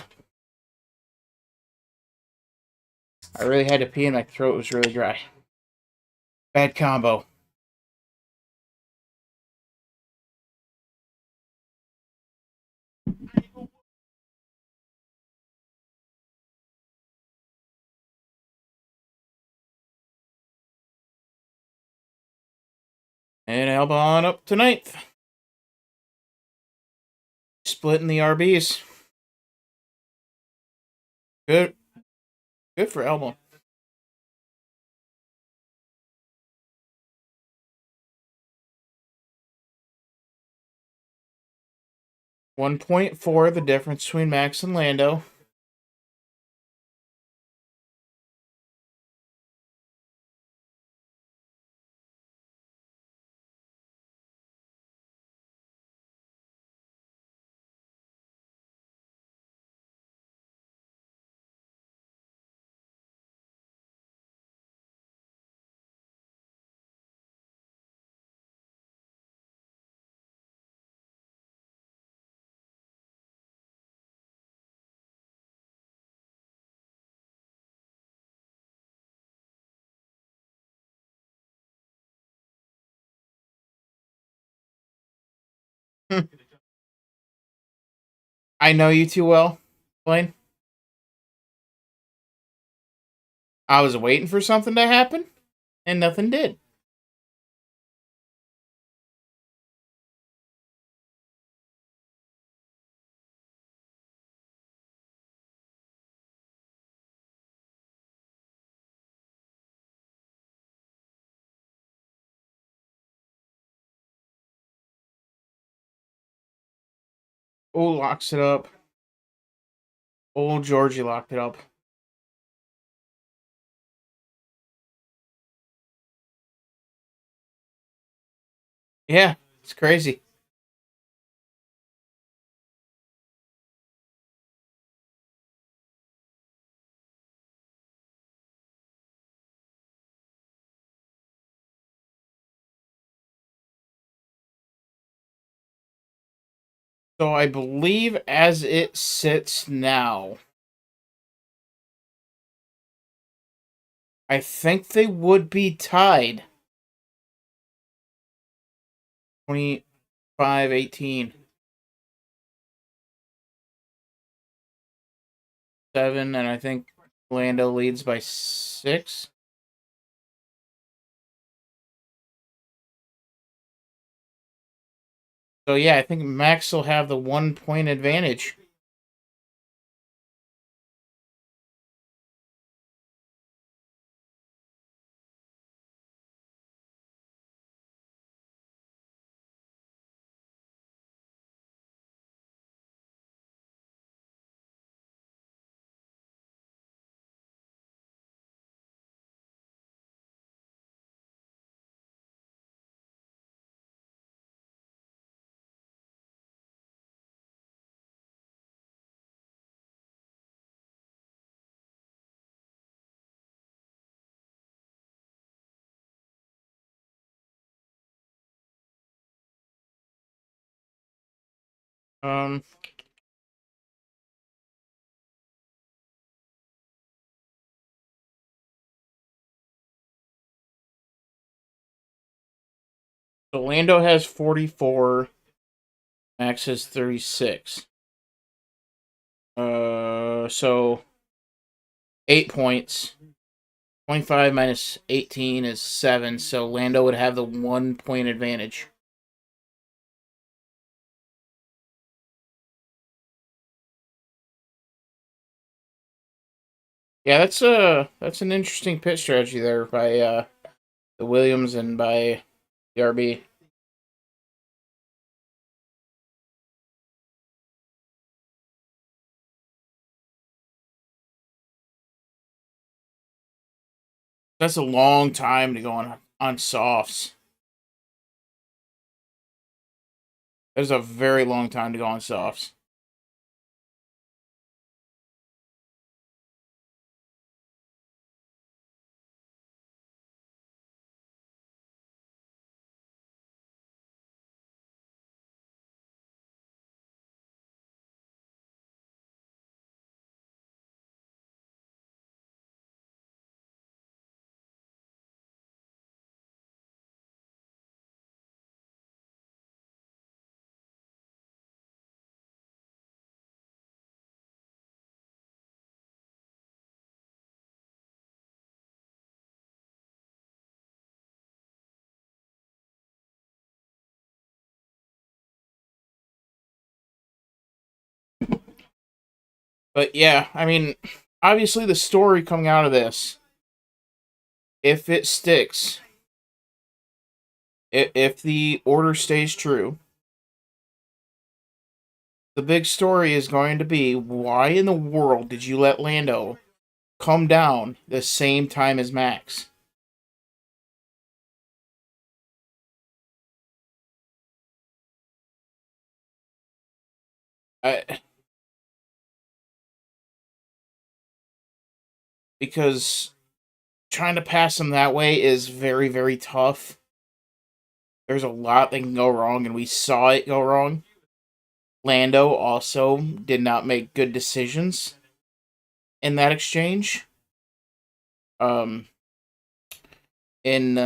I really had to pee and my throat was really dry. Bad combo. And Albon up to ninth. Splitting the RBs. Good. Good for Albon. .4 the difference between Max and Lando. I know you too well, Blaine. I was waiting for something to happen, and nothing did. Oh, locks it up. Old Georgie locked it up. Yeah, it's crazy. So I believe as it sits now, I think they would be tied 25-18. 7, and I think Lando leads by 6. So yeah, I think Max will have the 1 point advantage. Um, so Lando has 44, Max has 36. So 8 points. 25 minus 18 is 7, so Lando would have the 1 point advantage. Yeah, that's an interesting pit strategy there by the Williams and by the RB. That's a long time to go on softs. That is a very long time to go on softs. But yeah, I mean, obviously the story coming out of this, if it sticks, if the order stays true, the big story is going to be why in the world did you let Lando come down the same time as Max? I, because trying to pass him that way is very, very tough. There's a lot that can go wrong, and we saw it go wrong. Lando also did not make good decisions in that exchange. Um, in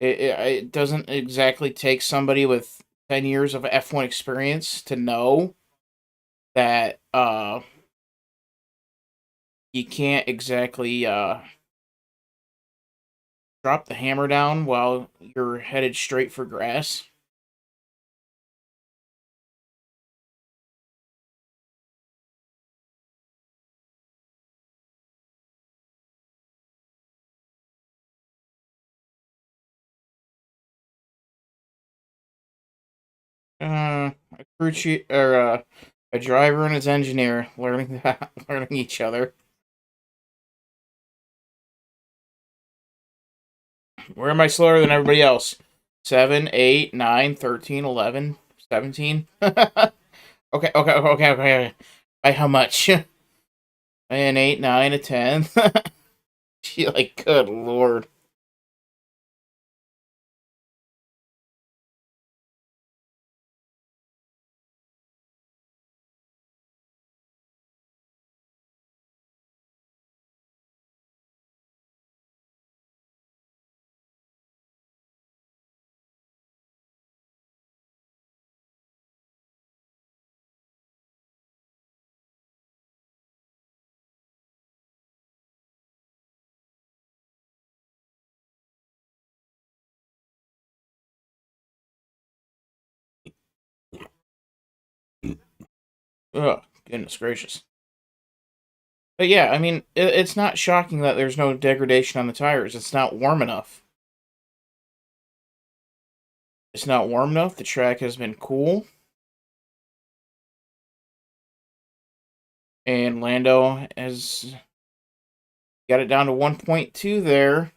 It doesn't exactly take somebody with 10 years of F1 experience to know that you can't exactly drop the hammer down while you're headed straight for grass. A crew chief or a driver and his engineer learning learning each other. Where am I slower than everybody else? 7, 8, 9, 13, 11, 17. Okay. By how much? An 8, 9, a 10. She like, good lord. Ugh, goodness gracious. But yeah, I mean, it's not shocking that there's no degradation on the tires. It's not warm enough. It's not warm enough. The track has been cool. And Lando has got it down to 1.2 there.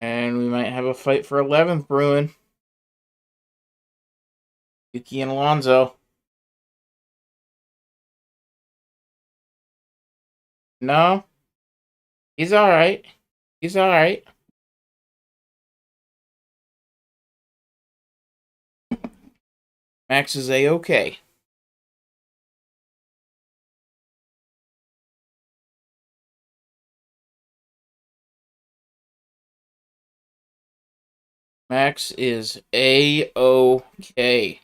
And we might have a fight for 11th brewing. Yuki and Alonso. No, he's alright. He's alright. Max is A-okay. Max is A-okay.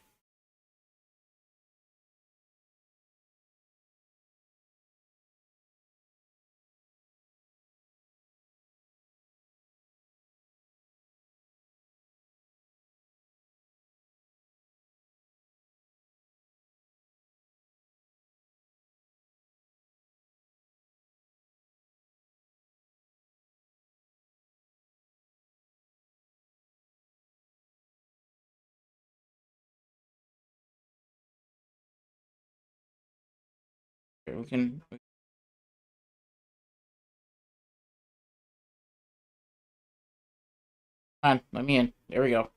Here, we can... Come on, let me in. There we go.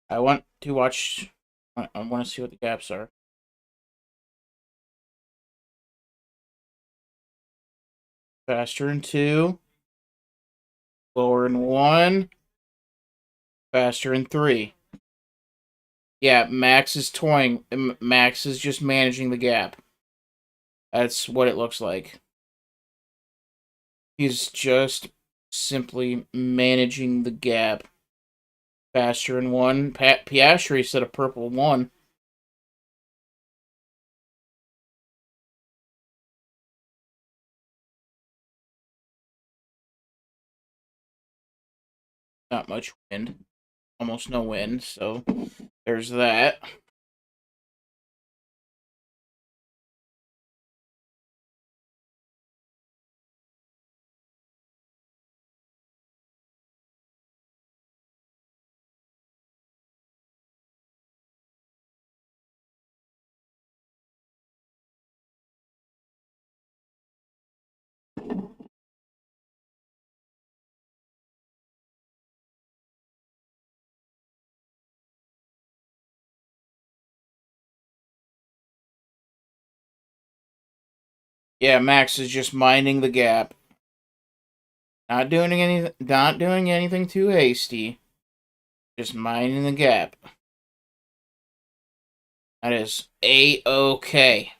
I want to watch... I want to see what the gaps are. Faster in 2. Slower in 1. Faster in 3. Yeah, Max is toying. Max is just managing the gap. That's what it looks like. He's just simply managing the gap. Faster in 1. Piastri set a purple 1. Not much wind. Almost no wind, so there's that. Yeah, Max is just minding the gap. Not doing anything too hasty. Just minding the gap. That is A-OK.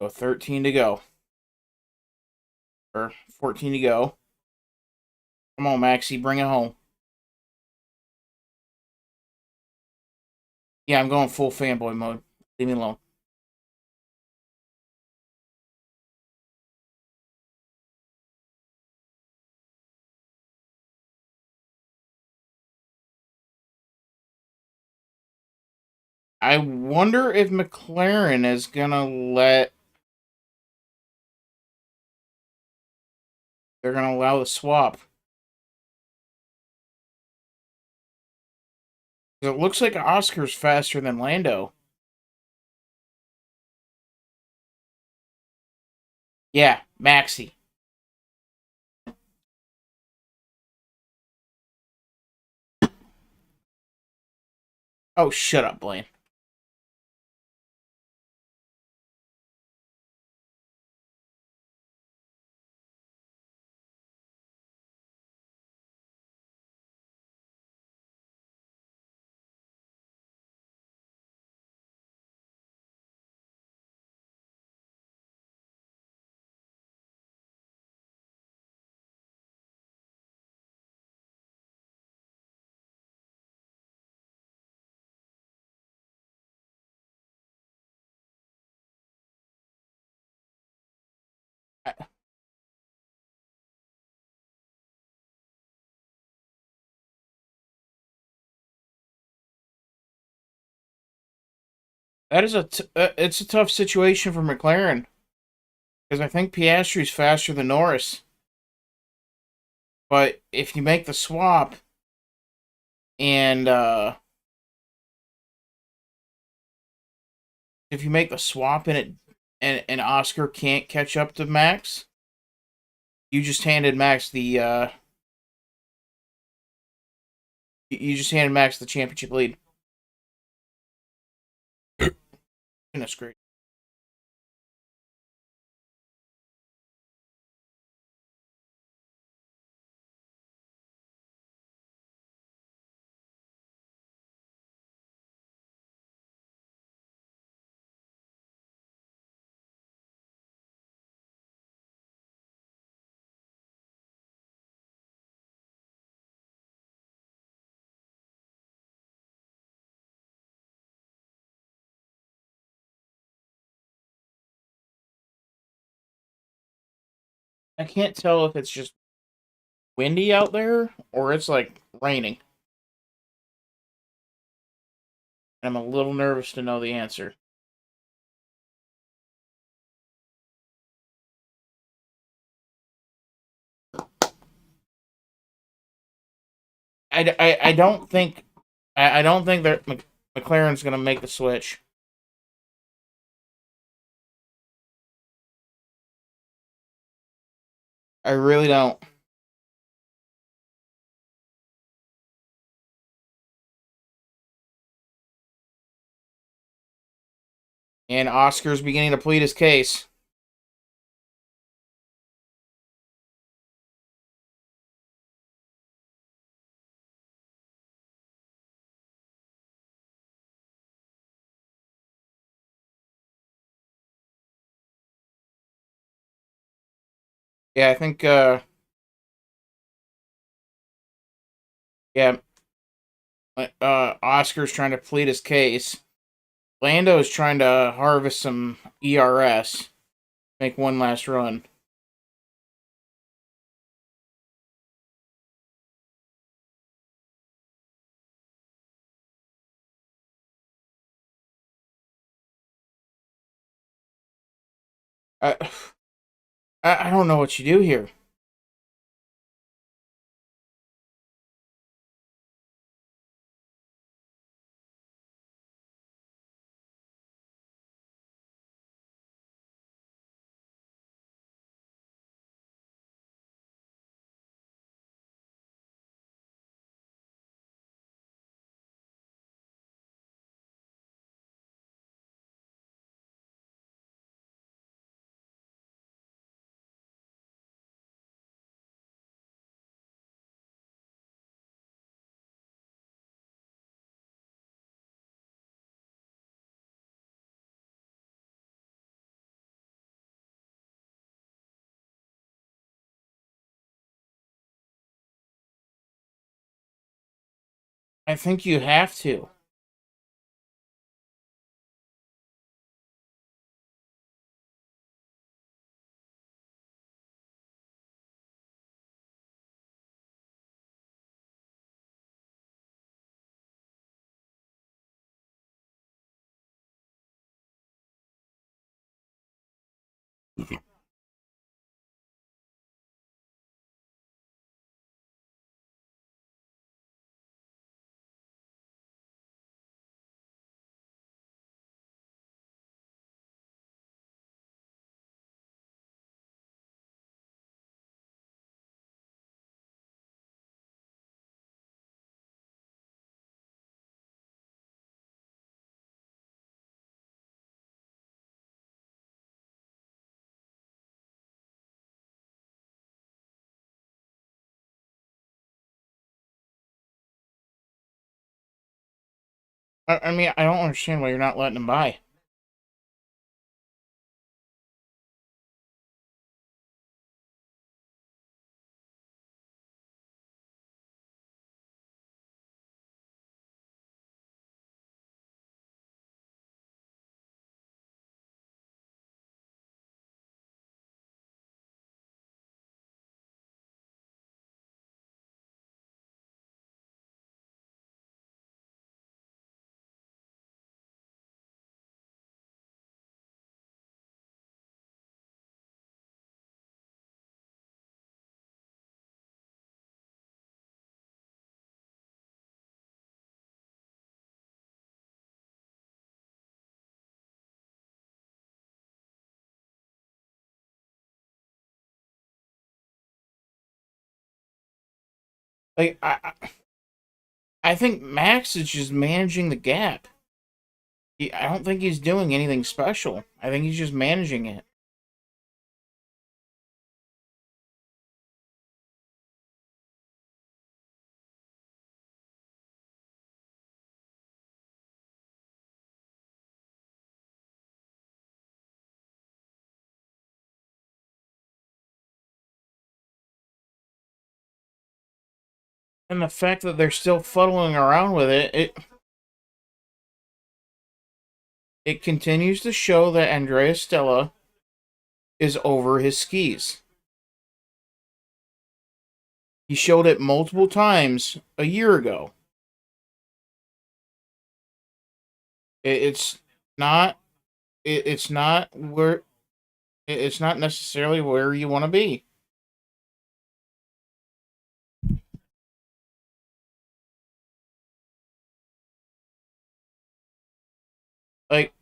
So 13 to go. Or 14 to go. Come on, Maxie, bring it home. Yeah, I'm going full fanboy mode. Leave me alone. I wonder if McLaren is gonna let. They're gonna allow the swap. It looks like Oscar's faster than Lando. Yeah, Maxi. Oh, shut up, Blaine. That is it's a tough situation for McLaren because I think Piastri's faster than Norris. But if you make the swap and if you make the swap and and Oscar can't catch up to Max, you just handed Max the championship lead. Goodness gracious. I can't tell if it's just windy out there or it's like raining. I'm a little nervous to know the answer. I don't think I don't think that McLaren's going to make the switch. I really don't. And Oscar's beginning to plead his case. Yeah, I think yeah, Oscar's trying to plead his case. Lando is trying to harvest some ERS, make one last run. I I don't know what you do here. I think you have to. I mean, I don't understand why you're not letting him buy. Like, I think Max is just managing the gap. I don't think he's doing anything special. I think he's just managing it. And the fact that they're still fuddling around with it continues to show that Andrea Stella is over his skis. He showed it multiple times a year ago. It's not. It's not where. It's not necessarily where you want to be. Like,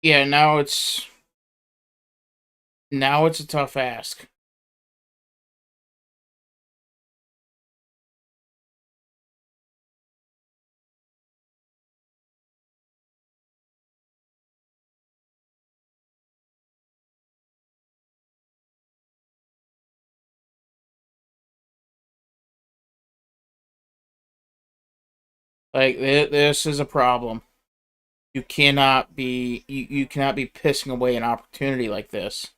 yeah, now it's a tough ask. Like, this is a problem. You cannot be pissing away an opportunity like this.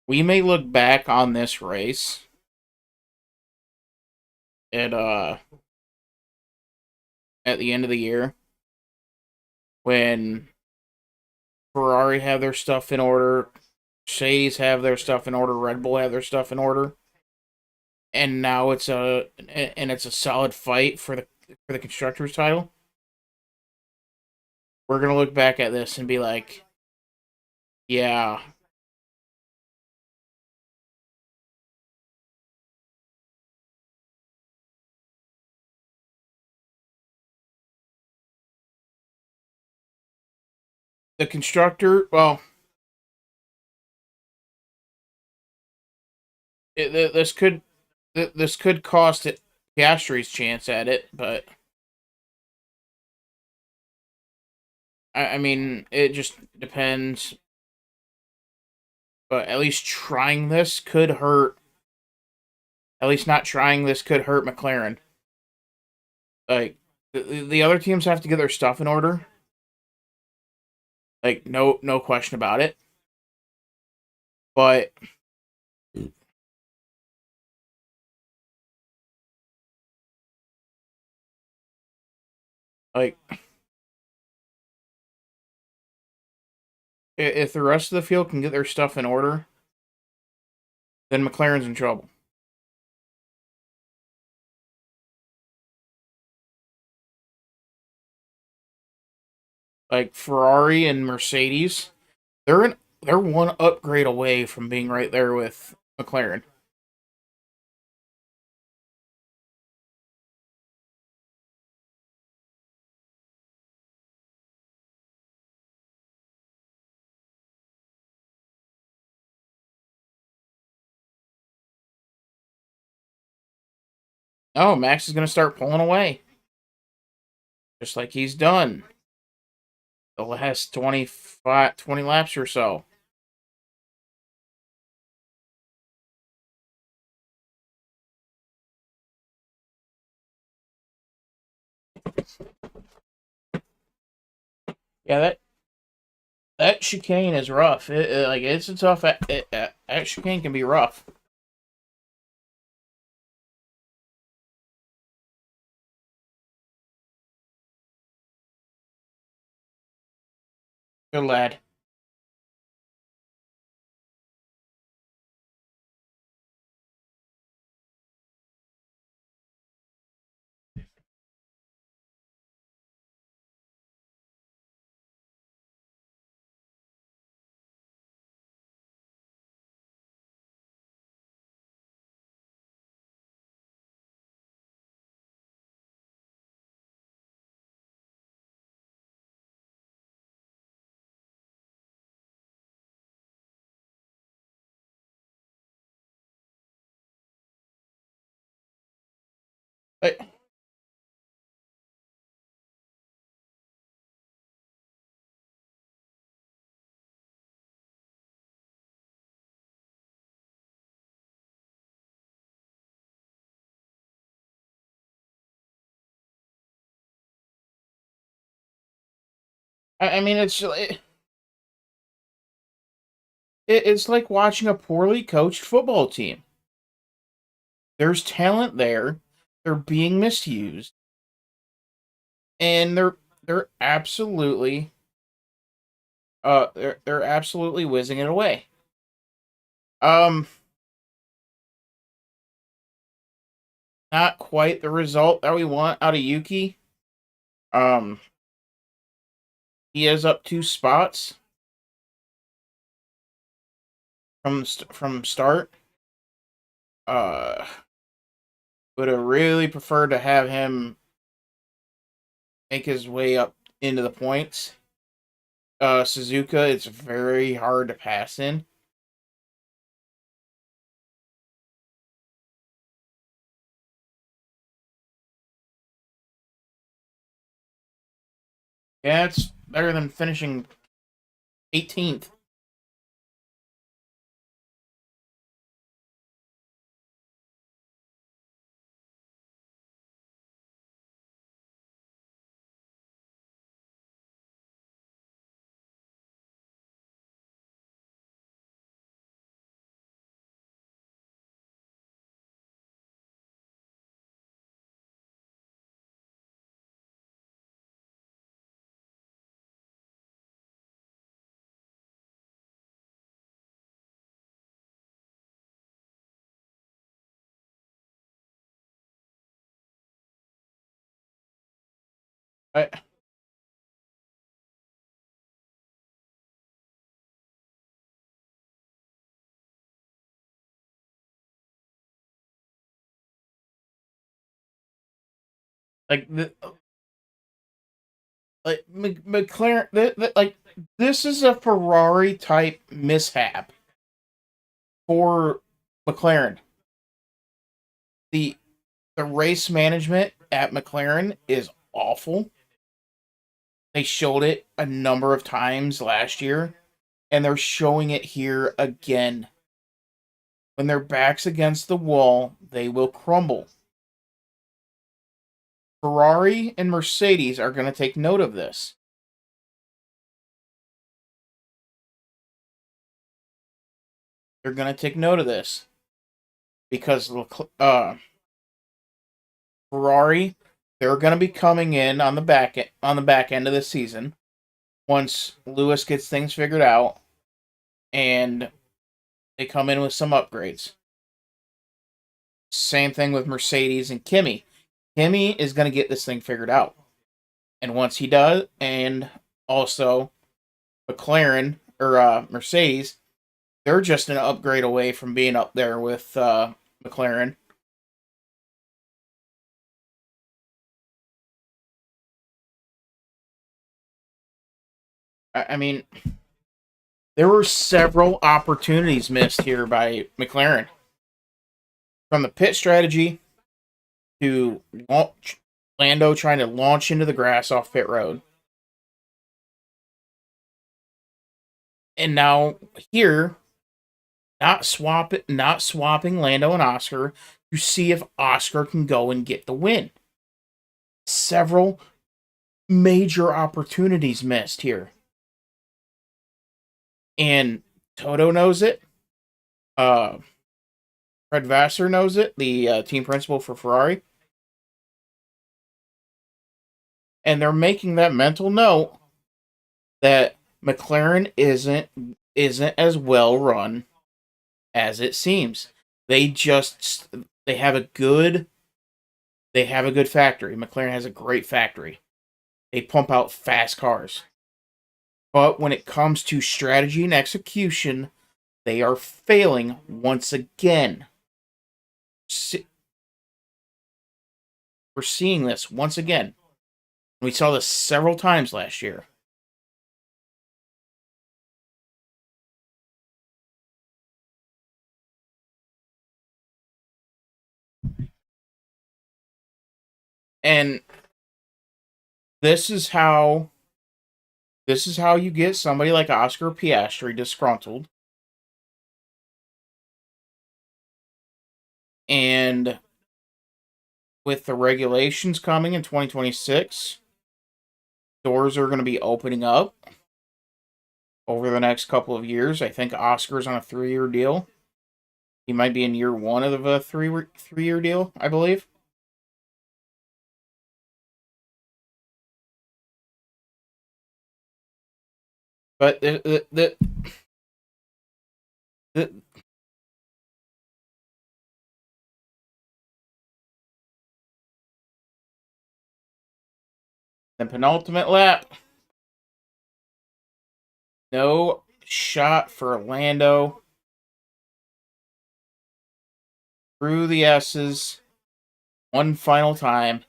We may look back on this race at at the end of the year when Ferrari have their stuff in order, Mercedes have their stuff in order, Red Bull have their stuff in order, and now it's a solid fight for the constructors title. We're gonna look back at this and be like, yeah, the constructor, well, this could this could cost it Piastri's chance at it, but I mean, it just depends. But at least trying this could hurt. At least not trying this could hurt McLaren. Like the other teams have to get their stuff in order. Like no question about it. But like if the rest of the field can get their stuff in order, then McLaren's in trouble. Like Ferrari and Mercedes, they're one upgrade away from being right there with McLaren. Oh, Max is going to start pulling away, just like he's done the last 20 laps or so. Yeah, that chicane is rough. Like it's a tough. That chicane can be rough. Good lad. But I mean, it's like watching a poorly coached football team. There's talent there. They're being misused, and they're absolutely they're absolutely whizzing it away. Um, not quite the result that we want out of Yuki. Um, he is up 2 spots from start. Uh, would have really preferred to have him make his way up into the points. Suzuka, it's very hard to pass in. Yeah, it's better than finishing 18th. I, like the like McLaren, like this is a Ferrari type mishap for McLaren. The the race management at McLaren is awful. They showed it a number of times last year, and they're showing it here again. When their back's against the wall, they will crumble. Ferrari and Mercedes are going to take note of this. They're going to take note of this because Ferrari, they're going to be coming in on the back end of the season once Lewis gets things figured out, and they come in with some upgrades. Same thing with Mercedes and Kimi. Kimi is going to get this thing figured out. And once he does, and also McLaren or Mercedes, they're just an upgrade away from being up there with McLaren. I mean, there were several opportunities missed here by McLaren. From the pit strategy to Lando trying to launch into the grass off pit road. And now here, not swapping Lando and Oscar to see if Oscar can go and get the win. Several major opportunities missed here. And Toto knows it. Fred Vassar knows it, the team principal for Ferrari. And they're making that mental note that McLaren isn't as well run as it seems. They have a good factory. McLaren has a great factory. They pump out fast cars. But when it comes to strategy and execution, they are failing once again. We're seeing this once again. We saw this several times last year. And this is how you get somebody like Oscar Piastri disgruntled. And with the regulations coming in 2026, doors are going to be opening up over the next couple of years. I think Oscar's on a 3-year deal. He might be in year 1 of a 3-year deal, I believe. But the penultimate lap, no shot for Lando. Through the S's, one final time.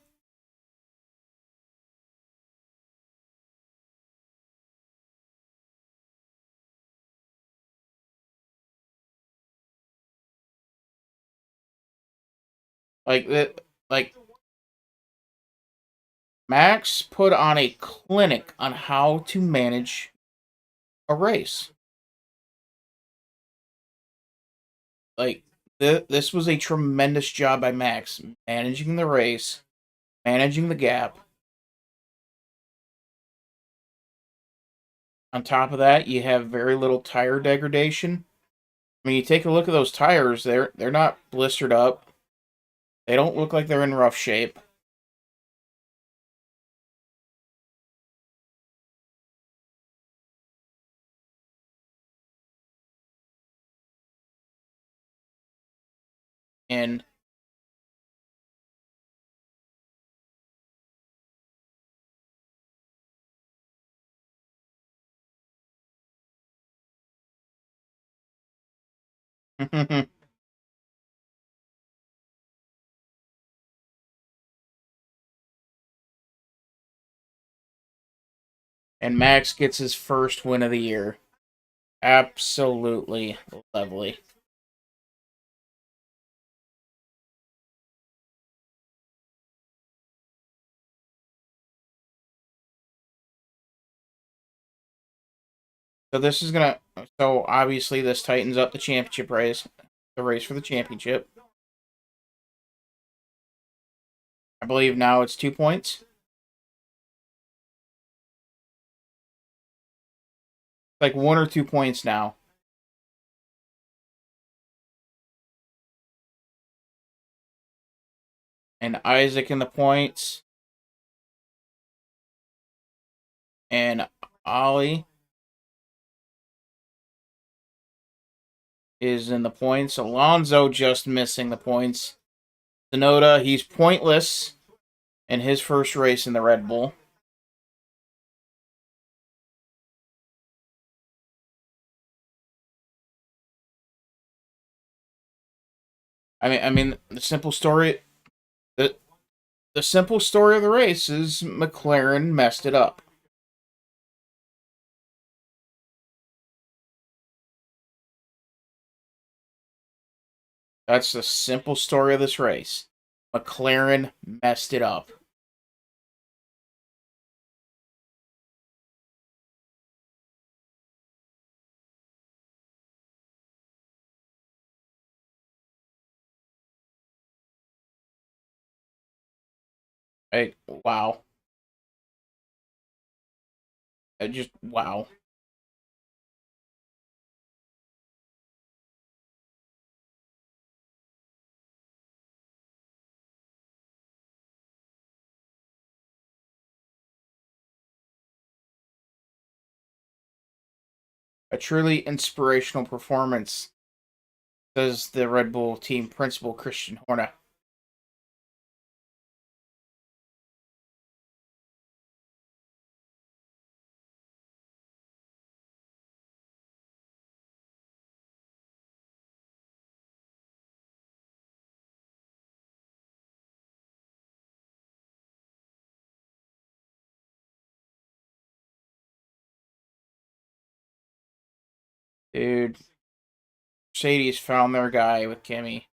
Like Max put on a clinic on how to manage a race. Like this was a tremendous job by Max managing the race, managing the gap. On top of that, you have very little tire degradation. I mean, you take a look at those tires; they're not blistered up. They don't look like they're in rough shape. And And Max gets his first win of the year. Absolutely lovely. So this is gonna. So obviously this tightens up the championship race, the race for the championship. I believe now it's 2 points. Like 1 or 2 points now. And Isaac in the points. And Ollie is in the points. Alonso just missing the points. Tsunoda, he's pointless in his first race in the Red Bull. I mean, the the simple story of the race is McLaren messed it up. That's the simple story of this race. McLaren messed it up. Wow. Just wow. A truly inspirational performance, says the Red Bull team principal Christian Horner. Dude, Mercedes found their guy with Kimi.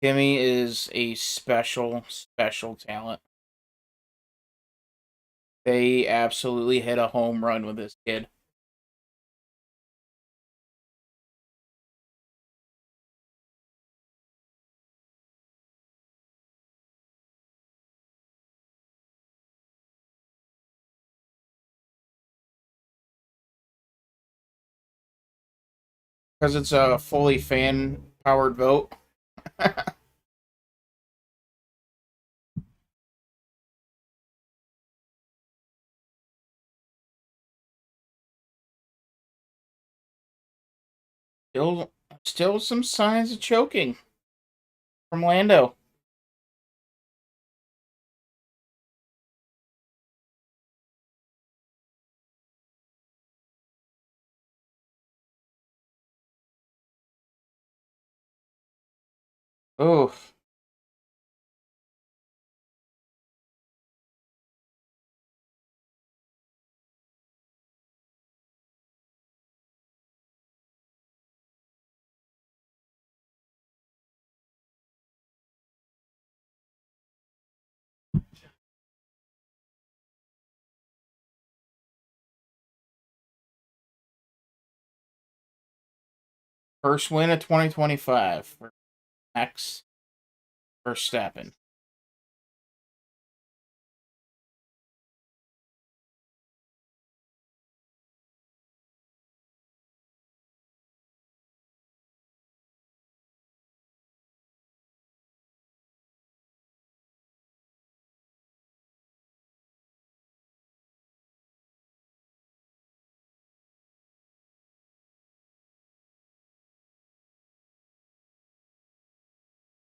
Kimi is a special, special talent. They absolutely hit a home run with this kid. Because it's a fully fan powered vote. still, still some signs of choking from Lando. Oof. First win of 2025 for Max Verstappen.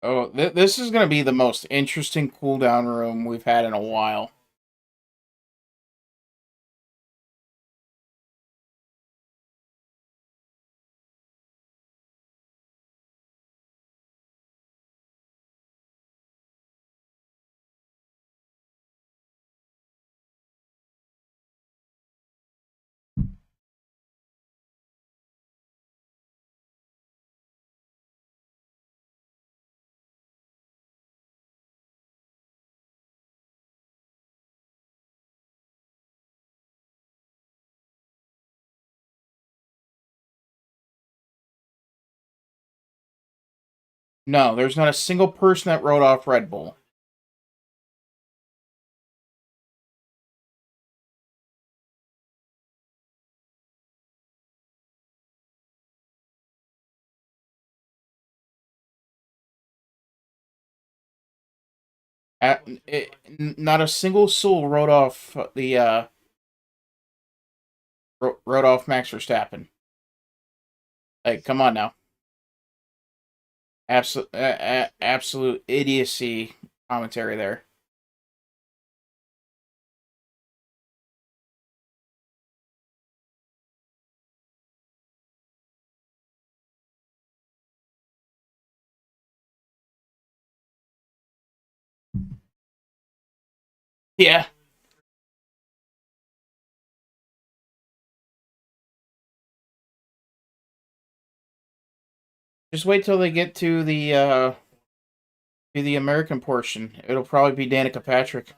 Oh, this is going to be the most interesting cooldown room we've had in a while. No, there's not a single person that wrote off Red Bull. Not a single soul wrote off wrote off Max Verstappen. Like, come on now, absolute idiocy commentary there. Yeah, just wait till they get to the American portion. It'll probably be Danica Patrick.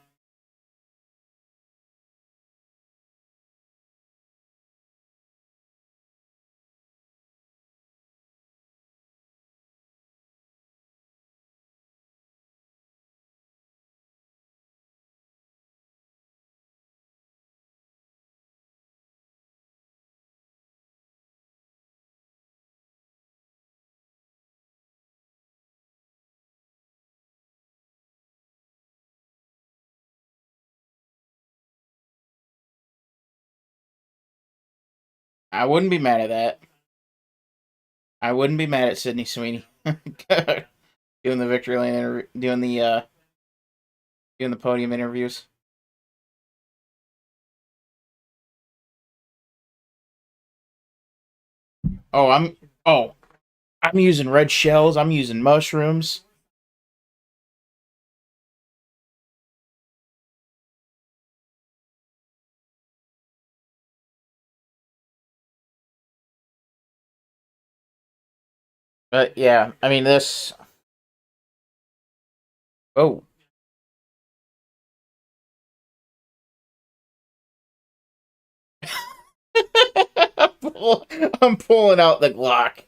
I wouldn't be mad at that. I wouldn't be mad at Sydney Sweeney doing the victory lane doing the podium interviews. Oh, oh I'm using red shells. I'm using mushrooms. But yeah, I mean this. Oh, I'm pulling out the Glock.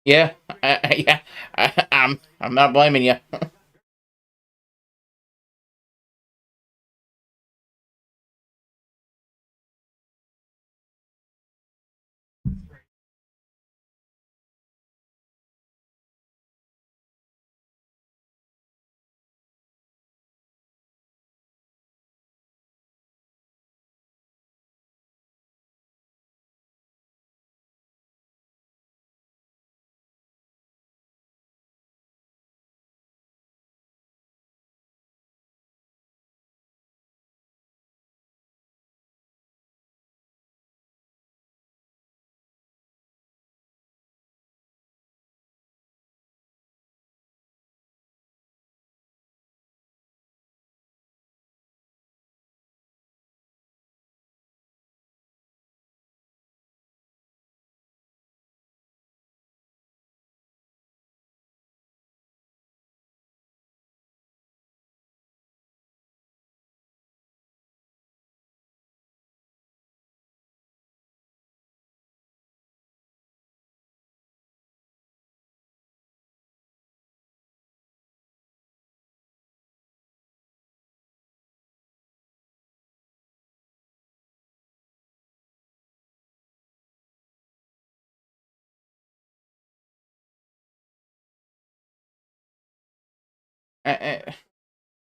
Yeah, yeah. I'm not blaming you.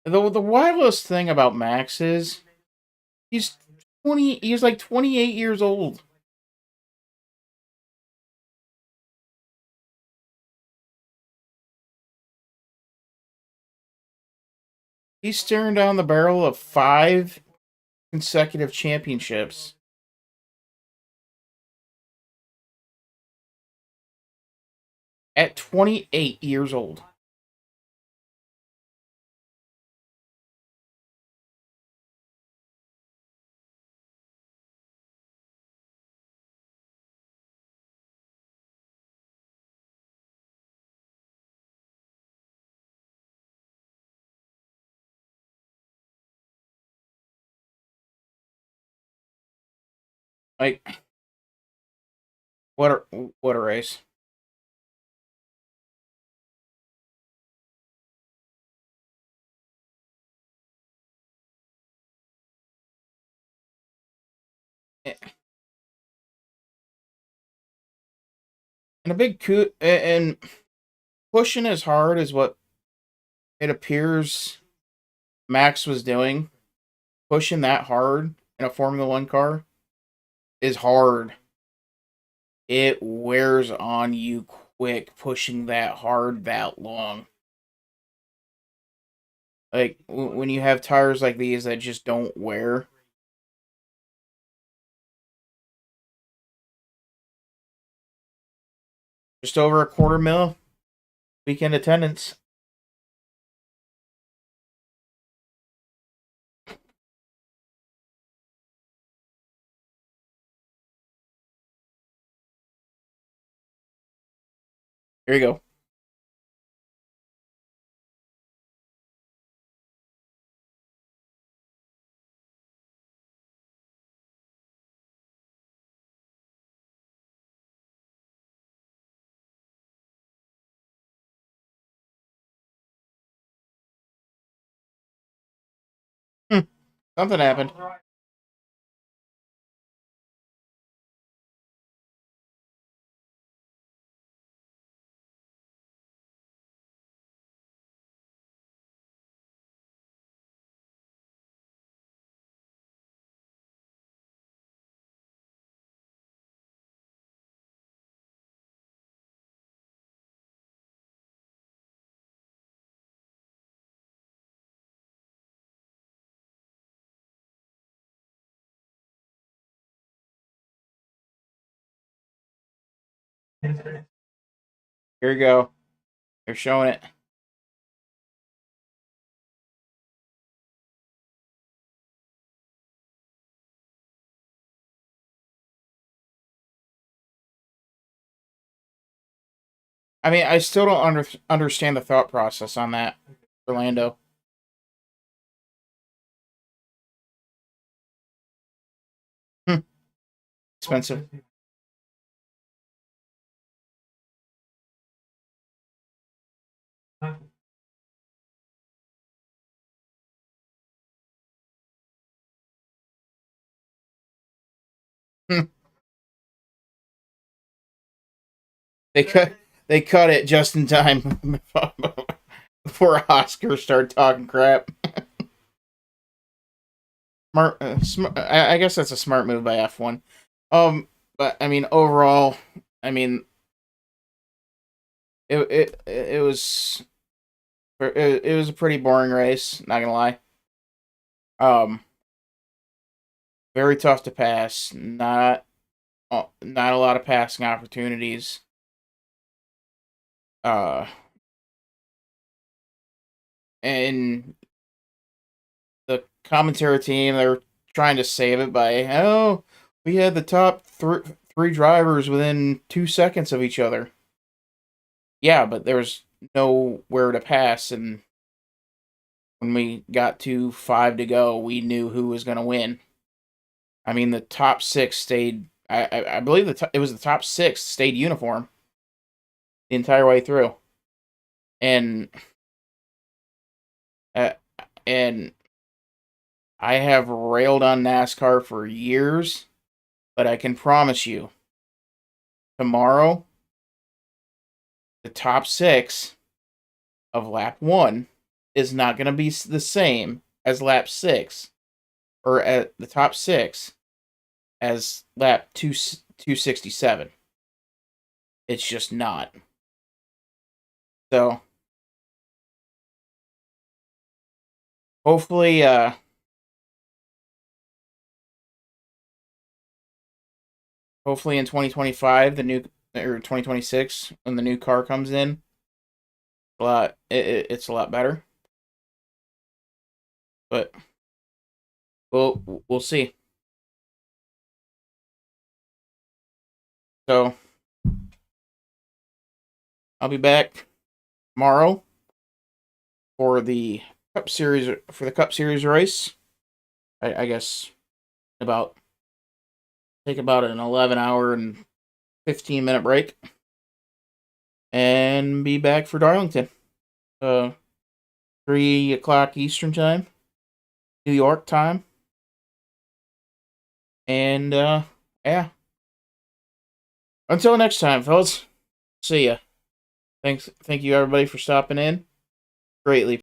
The wildest thing about Max is he's 20. He's like 28 years old. He's staring down the barrel of 5 consecutive championships. At 28 years old. Like, what a race. And a big coup, and pushing as hard as what it appears Max was doing, pushing that hard in a Formula One car is hard. It wears on you quick pushing that hard that long. Like when you have tires like these that just don't wear. Just over a quarter mil weekend attendance. Here you go. Hmm. Something happened. Here you go. They're showing it. I mean, I still don't understand the thought process on that, Orlando. Hmm. Expensive. Hmm. They cut it just in time before Oscar started talking crap. I guess that's a smart move by F1. But I mean, overall, I mean, it was it was a pretty boring race. Not gonna lie. Um, very tough to pass. Not a lot of passing opportunities. Uh, and the commentary team, they were trying to save it by, oh, we had the top three drivers within 2 seconds of each other. Yeah, but there was nowhere to pass, and when we got to five to go, we knew who was going to win. I mean, the top six stayed. I believe it was the top six stayed uniform the entire way through, and uh, and I have railed on NASCAR for years, but I can promise you, tomorrow the top six of lap one is not going to be the same as lap six, or at the top six as lap 267. It's just not. So hopefully, hopefully in 2025 the or 2026 when the new car comes in. It's a lot better, but we'll see. So I'll be back tomorrow for the Cup Series race. I guess about take about an 11-hour and 15-minute break, and be back for Darlington. 3 o'clock Eastern time, New York time, and yeah. Until next time, fellas. See ya. Thank you everybody for stopping in. Greatly